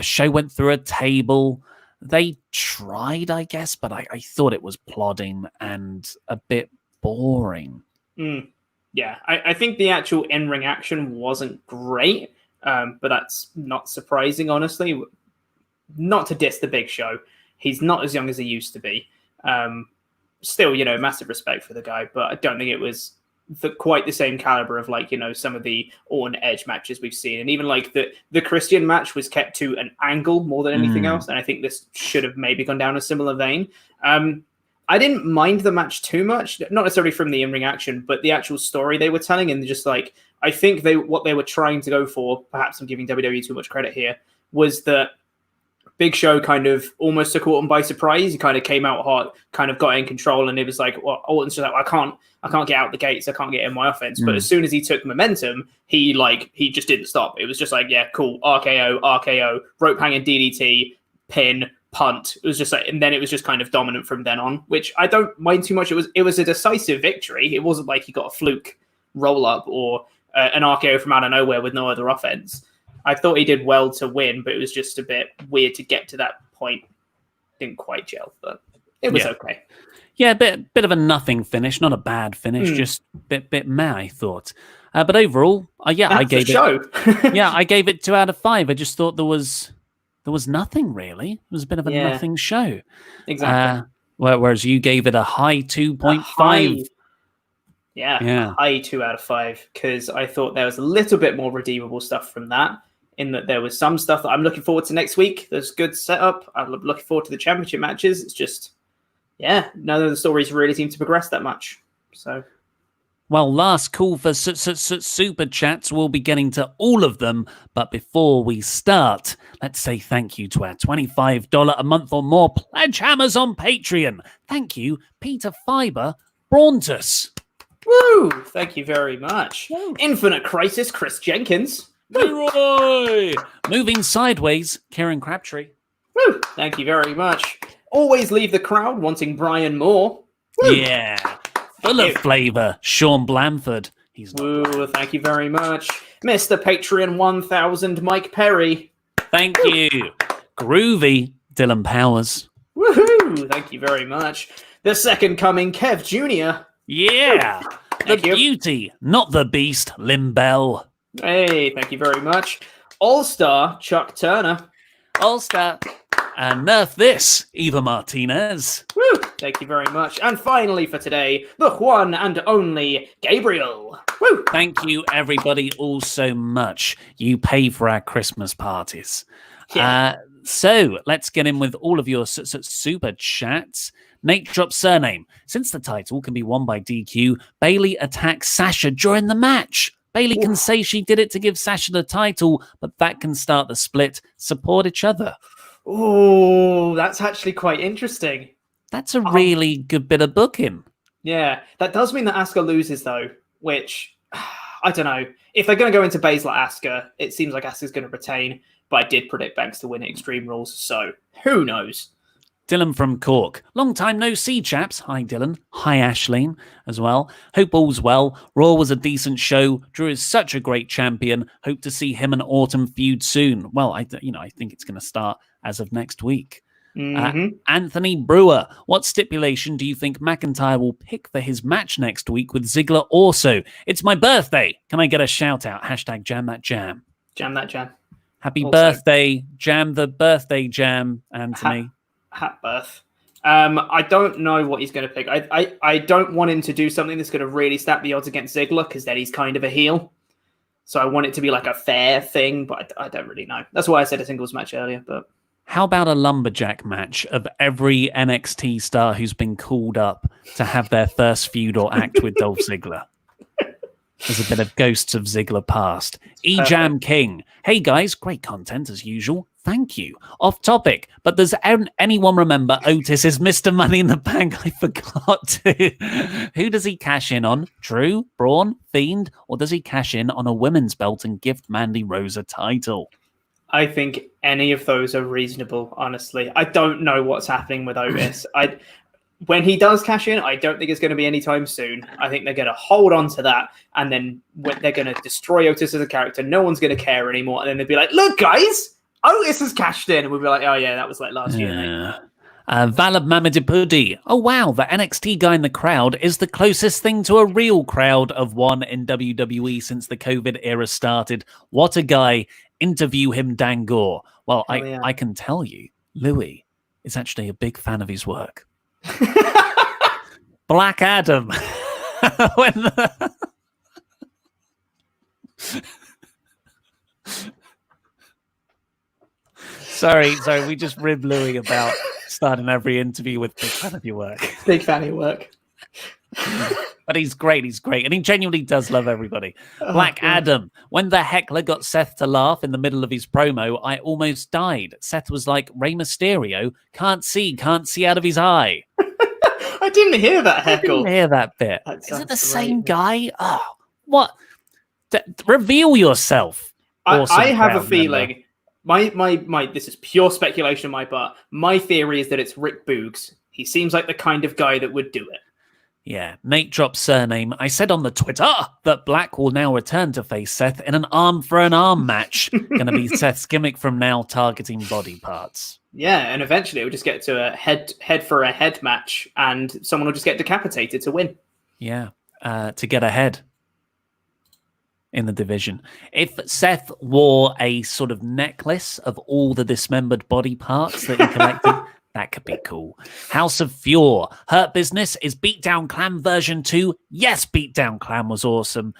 S1: Show went through a table. They tried, I guess, but I thought it was plodding and a bit boring.
S2: Yeah, I think the actual in-ring action wasn't great, but that's not surprising, honestly. Not to diss the Big Show. He's not as young as he used to be. Still, massive respect for the guy, but I don't think it was quite the same caliber of some of the Orton Edge matches we've seen. And even the Christian match was kept to an angle more than anything else. And I think this should have maybe gone down a similar vein. I didn't mind the match too much, not necessarily from the in-ring action, but the actual story they were telling. And just I think what they were trying to go for, perhaps I'm giving WWE too much credit here, was that Big Show kind of almost took Orton by surprise. He kind of came out hot, kind of got in control, and it was Orton's just I can't get out the gates, I can't get in my offense. But as soon as he took momentum, he just didn't stop. It was just yeah, cool, RKO, rope hanging DDT, pin, punt. It was just and then it was just kind of dominant from then on, which I don't mind too much. It was a decisive victory. It wasn't like he got a fluke roll up or an RKO from out of nowhere with no other offense. I thought he did well to win, but it was just a bit weird to get to that point. Didn't quite gel, but it was okay.
S1: Yeah, bit of a nothing finish, not a bad finish, just bit meh, I thought. But overall, I gave it. I gave it 2 out of 5. I just thought there was nothing really. It was a bit of a nothing show.
S2: Exactly.
S1: Whereas you gave it a high 2.5.
S2: Yeah, high 2 out of 5, because I thought there was a little bit more redeemable stuff from that, in that there was some stuff that I'm looking forward to next week. There's good setup. I'm looking forward to the championship matches. It's just, none of the stories really seem to progress that much. So,
S1: well, last call for super chats. We'll be getting to all of them. But before we start, let's say thank you to our $25 a month or more Pledgehammers on Patreon. Thank you, Peter Fiber Brauntus.
S2: Woo! Thank you very much. Woo. Infinite Crisis, Chris Jenkins.
S1: Leroy! Moving Sideways, Kieran Crabtree.
S2: Woo! Thank you very much. Always leave the crowd wanting Brian Moore. Woo!
S1: Yeah. Full of flavour, Sean Blanford.
S2: Woo! Thank you very much. Mr. Patreon 1000, Mike Perry.
S1: Thank you. Groovy, Dylan Powers.
S2: Woohoo! Thank you very much. The Second Coming, Kev Jr.
S1: Yeah, the beauty, not the beast, Lim Bell.
S2: Hey, thank you very much. All-Star, Chuck Turner.
S1: All-Star. And nerf this, Eva Martinez.
S2: Woo! Thank you very much. And finally for today, the one and only Gabriel. Woo!
S1: Thank you, everybody, all so much. You pay for our Christmas parties. Yeah. So let's get in with all of your super chats. Nate drops surname. Since the title can be won by DQ, Bayley attacks Sasha during the match. Bayley can say she did it to give Sasha the title, but that can start the split. Support each other.
S2: Oh, that's actually quite interesting.
S1: That's a really good bit of booking.
S2: Yeah, that does mean that Asuka loses, though, which, I don't know. If they're going to go into Baszler Asuka, it seems like Asuka's going to retain, but I did predict Banks to win at Extreme Rules, so who knows?
S1: Dylan from Cork. Long time no see, chaps. Hi, Dylan. Hi, Ashleen, as well. Hope all's well. Raw was a decent show. Drew is such a great champion. Hope to see him and Orton feud soon. Well, I think it's going to start as of next week. Anthony Brewer. What stipulation do you think McIntyre will pick for his match next week with Ziggler also? It's my birthday. Can I get a shout out? Hashtag jam that jam.
S2: Jam that jam.
S1: Happy birthday. Jam the birthday jam, Anthony.
S2: Hat birth. I don't know what he's going to pick. I don't want him to do something that's going to really stack the odds against Ziggler, because then he's kind of a heel. So I want it to be like a fair thing, but I don't really know. That's why I said a singles match earlier. But
S1: how about a lumberjack match of every NXT star who's been called up to have their first feud or act with Dolph Ziggler? There's a bit of Ghosts of Ziggler past. E-Jam King. Hey guys, great content as usual. Thank you. Off topic, but does anyone remember Otis is Mr. Money in the Bank? I forgot to. Who does he cash in on? Drew, Braun, Fiend, or does he cash in on a women's belt and gift Mandy Rose a title?
S2: I think any of those are reasonable, honestly. I don't know what's happening with Otis. when he does cash in, I don't think it's going to be anytime soon. I think they're going to hold on to that, and then they're going to destroy Otis as a character. No one's going to care anymore, and then they'll be like, "Look, guys, Otis has cashed in," and we'll be like, "Oh yeah, that was like last year." Mate.
S1: Valab Mamadipudi. Oh wow, the NXT guy in the crowd is the closest thing to a real crowd of one in WWE since the COVID era started. What a guy! Interview him, Dan Gore. Well, I can tell you, Louis is actually a big fan of his work. Black Adam. Sorry, we just ribbed Louis about starting every interview with big fan of your work.
S2: Big fan of your work.
S1: But he's great, and he genuinely does love everybody. Black Adam, when the heckler got Seth to laugh in the middle of his promo, I almost died. Seth was like, Rey Mysterio, can't see out of his eye.
S2: I didn't hear that heckle.
S1: I didn't hear that bit. Is it the same guy? Oh, what? Reveal yourself.
S2: I have a feeling. My this is pure speculation on my part. My theory is that it's Rick Boogs. He seems like the kind of guy that would do it.
S1: Yeah, Nate dropped surname. I said on the Twitter that Black will now return to face Seth in an arm-for-an-arm match. Gonna be Seth's gimmick from now, targeting body parts.
S2: Yeah, and eventually it will just get to a head-for-a-head match, and someone will just get decapitated to win.
S1: Yeah, to get ahead in the division. If Seth wore a sort of necklace of all the dismembered body parts that he collected, that could be cool. House of Fury. Hurt Business is Beatdown Clan version 2. Yes, Beatdown Clan was awesome.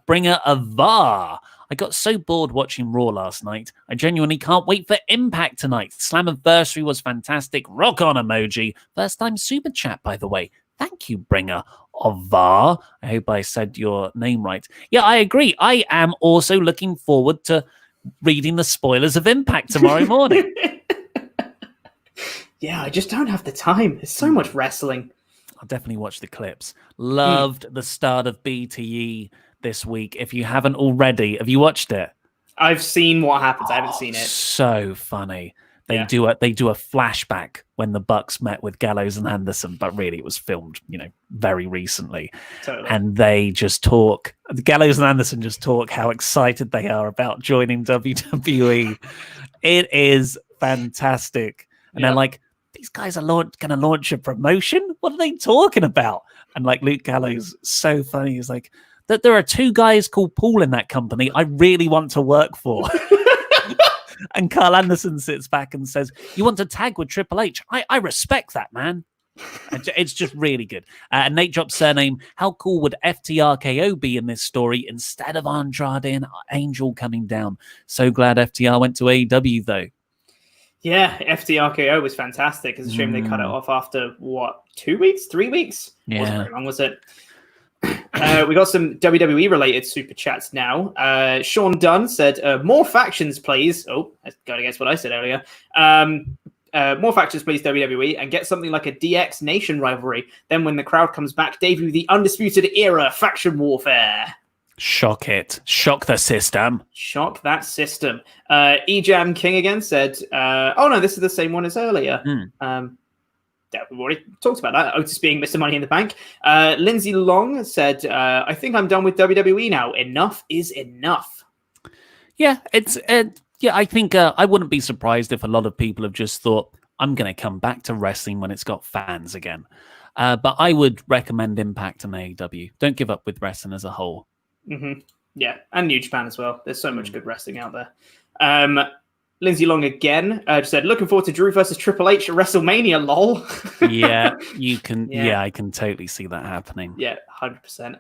S1: Bringer of VAR. I got so bored watching Raw last night. I genuinely can't wait for Impact tonight. Slammiversary was fantastic. Rock on emoji. First time super chat, by the way. Thank you, Bringer of VAR. I hope I said your name right. Yeah, I agree. I am also looking forward to reading the spoilers of Impact tomorrow morning.
S2: Yeah, I just don't have the time. There's so much wrestling.
S1: I'll definitely watch the clips. Loved the start of BTE this week. If you haven't already, have you watched it?
S2: I've seen what happens. I haven't seen it.
S1: So funny. They do a flashback when the Bucks met with Gallows and Anderson, but really it was filmed, very recently.
S2: Totally.
S1: And they just talk. Gallows and Anderson just talk how excited they are about joining WWE. It is fantastic. And they're like, these guys are going to launch a promotion? What are they talking about? And like Luke Gallows, so funny. He's like, that there are two guys called Paul in that company I really want to work for. And Carl Anderson sits back and says, you want to tag with Triple H? I respect that, man. It's just really good. And Nate drops surname. How cool would FTRKO be in this story instead of Andrade and Angel coming down? So glad FTR went to AEW, though.
S2: Yeah, FTRKO was fantastic. It's a shame they cut it off after, 2 weeks? 3 weeks?
S1: Yeah.
S2: Wasn't very long, was it? We got some WWE-related super chats now. Sean Dunn said, more factions, please. Oh, I gotta guess what I said earlier. More factions, please, WWE, and get something like a DX Nation rivalry. Then when the crowd comes back, debut the Undisputed Era faction warfare.
S1: Shock it. Shock the system.
S2: Shock that system. Ejam King again said, oh no, this is the same one as earlier. Yeah, we've already talked about that. Otis being Mr. Money in the Bank. Lindsay Long said, I think I'm done with WWE now. Enough is enough.
S1: Yeah, I think I wouldn't be surprised if a lot of people have just thought, I'm going to come back to wrestling when it's got fans again. But I would recommend Impact and AEW. Don't give up with wrestling as a whole.
S2: Mm-hmm. Yeah, and New Japan as well. There's so much good wrestling out there. Lindsay Long again just said, looking forward to Drew versus Triple H at WrestleMania, lol.
S1: Yeah, you can. Yeah, I can totally see that happening.
S2: Yeah, 100%.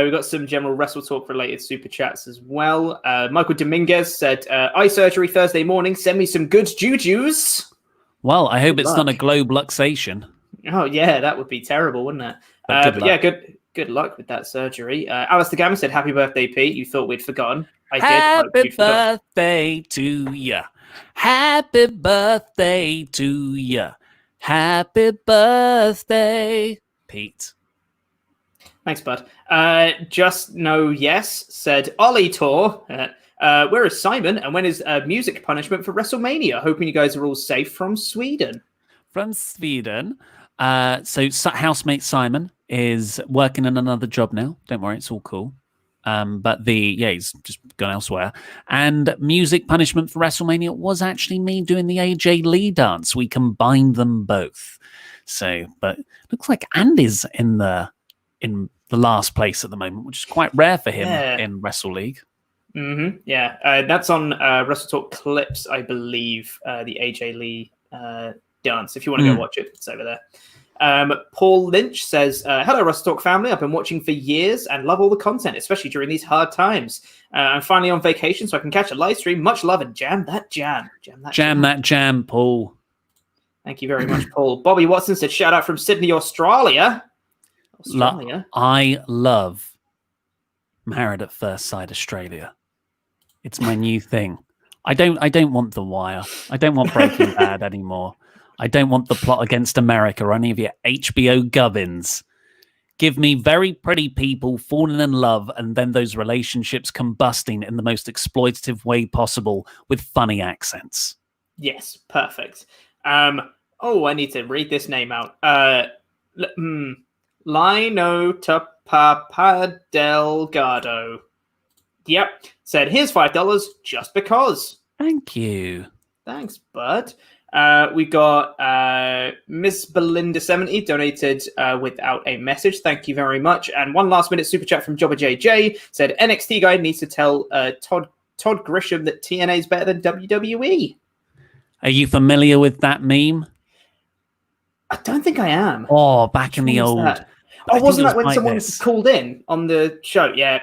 S2: We've got some general WrestleTalk related super chats as well. Michael Dominguez said, eye surgery Thursday morning. Send me some good jujus.
S1: Well, I hope it's not a globe luxation.
S2: Oh, yeah, that would be terrible, wouldn't it? But yeah, good luck with that surgery. Aleister Gammon said, happy birthday, Pete. You thought we'd forgotten. I did.
S1: Happy birthday to ya. Happy birthday to ya. Happy birthday, Pete.
S2: Thanks, bud. Just No Yes said, Ollie Tour. Where is Simon? And when is music punishment for WrestleMania? Hoping you guys are all safe from Sweden.
S1: From Sweden. So housemate Simon is working in another job now. Don't worry, it's all cool. But he's just gone elsewhere. And music punishment for WrestleMania was actually me doing the AJ Lee dance. We combined them both. So, but looks like Andy's in the last place at the moment, which is quite rare for him in Wrestle League.
S2: Mm-hmm. Yeah, that's on WrestleTalk Clips, I believe. The AJ Lee dance. If you want to go watch it, it's over there. Paul Lynch says, hello, WrestleTalk family. I've been watching for years and love all the content, especially during these hard times. I'm finally on vacation, so I can catch a live stream. Much love and jam that jam.
S1: Jam that jam, Paul.
S2: Thank you very much, Paul. Bobby Watson said, shout out from Sydney, Australia.
S1: I love Married at First Sight Australia. It's my new thing. I don't want The Wire. I don't want Breaking Bad anymore. I don't want The Plot Against America or any of your HBO gubbins. Give me very pretty people falling in love and then those relationships combusting in the most exploitative way possible with funny accents.
S2: Yes, perfect. I need to read this name out. Lino Tapapa Delgado. Yep. Said, here's $5 just because.
S1: Thank you.
S2: Thanks, bud. We got Miss Belinda 70 donated without a message. Thank you very much. And one last minute super chat from Jobber JJ said NXT guy needs to tell Todd Grisham that TNA is better than WWE.
S1: Are you familiar with that meme?
S2: I don't think I am.
S1: Oh, back in the old.
S2: Wasn't that when someone called in on the show? Yeah.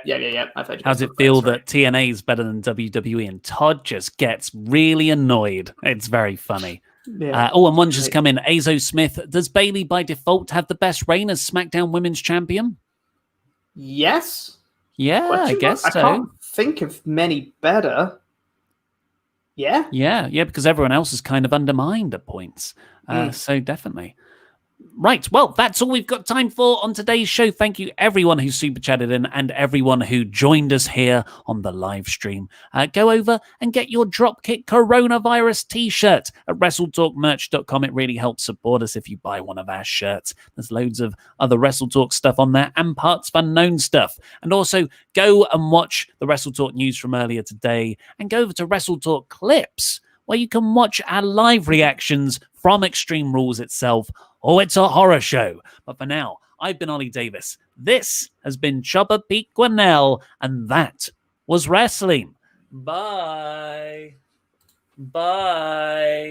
S2: I've heard you.
S1: How does it feel that TNA is better than WWE? And Todd just gets really annoyed. It's very funny. Yeah. And one just come in. Azo Smith, does Bayley by default have the best reign as SmackDown Women's Champion?
S2: Yes.
S1: Yeah, I guess so.
S2: I can't think of many better. Yeah.
S1: Yeah, because everyone else is kind of undermined at points. So definitely. Right, well, that's all we've got time for on today's show. Thank you, everyone who super chatted in and everyone who joined us here on the live stream. Go over and get your Dropkick Coronavirus t-shirt at WrestleTalkMerch.com. It really helps support us if you buy one of our shirts. There's loads of other WrestleTalk stuff on there and parts of unknown stuff. And also, go and watch the WrestleTalk news from earlier today and go over to WrestleTalk Clips, where you can watch our live reactions from Extreme Rules itself. Oh, it's a horror show. But for now, I've been Ollie Davis. This has been Chopper Pete Gunnell, and that was wrestling. Bye. Bye.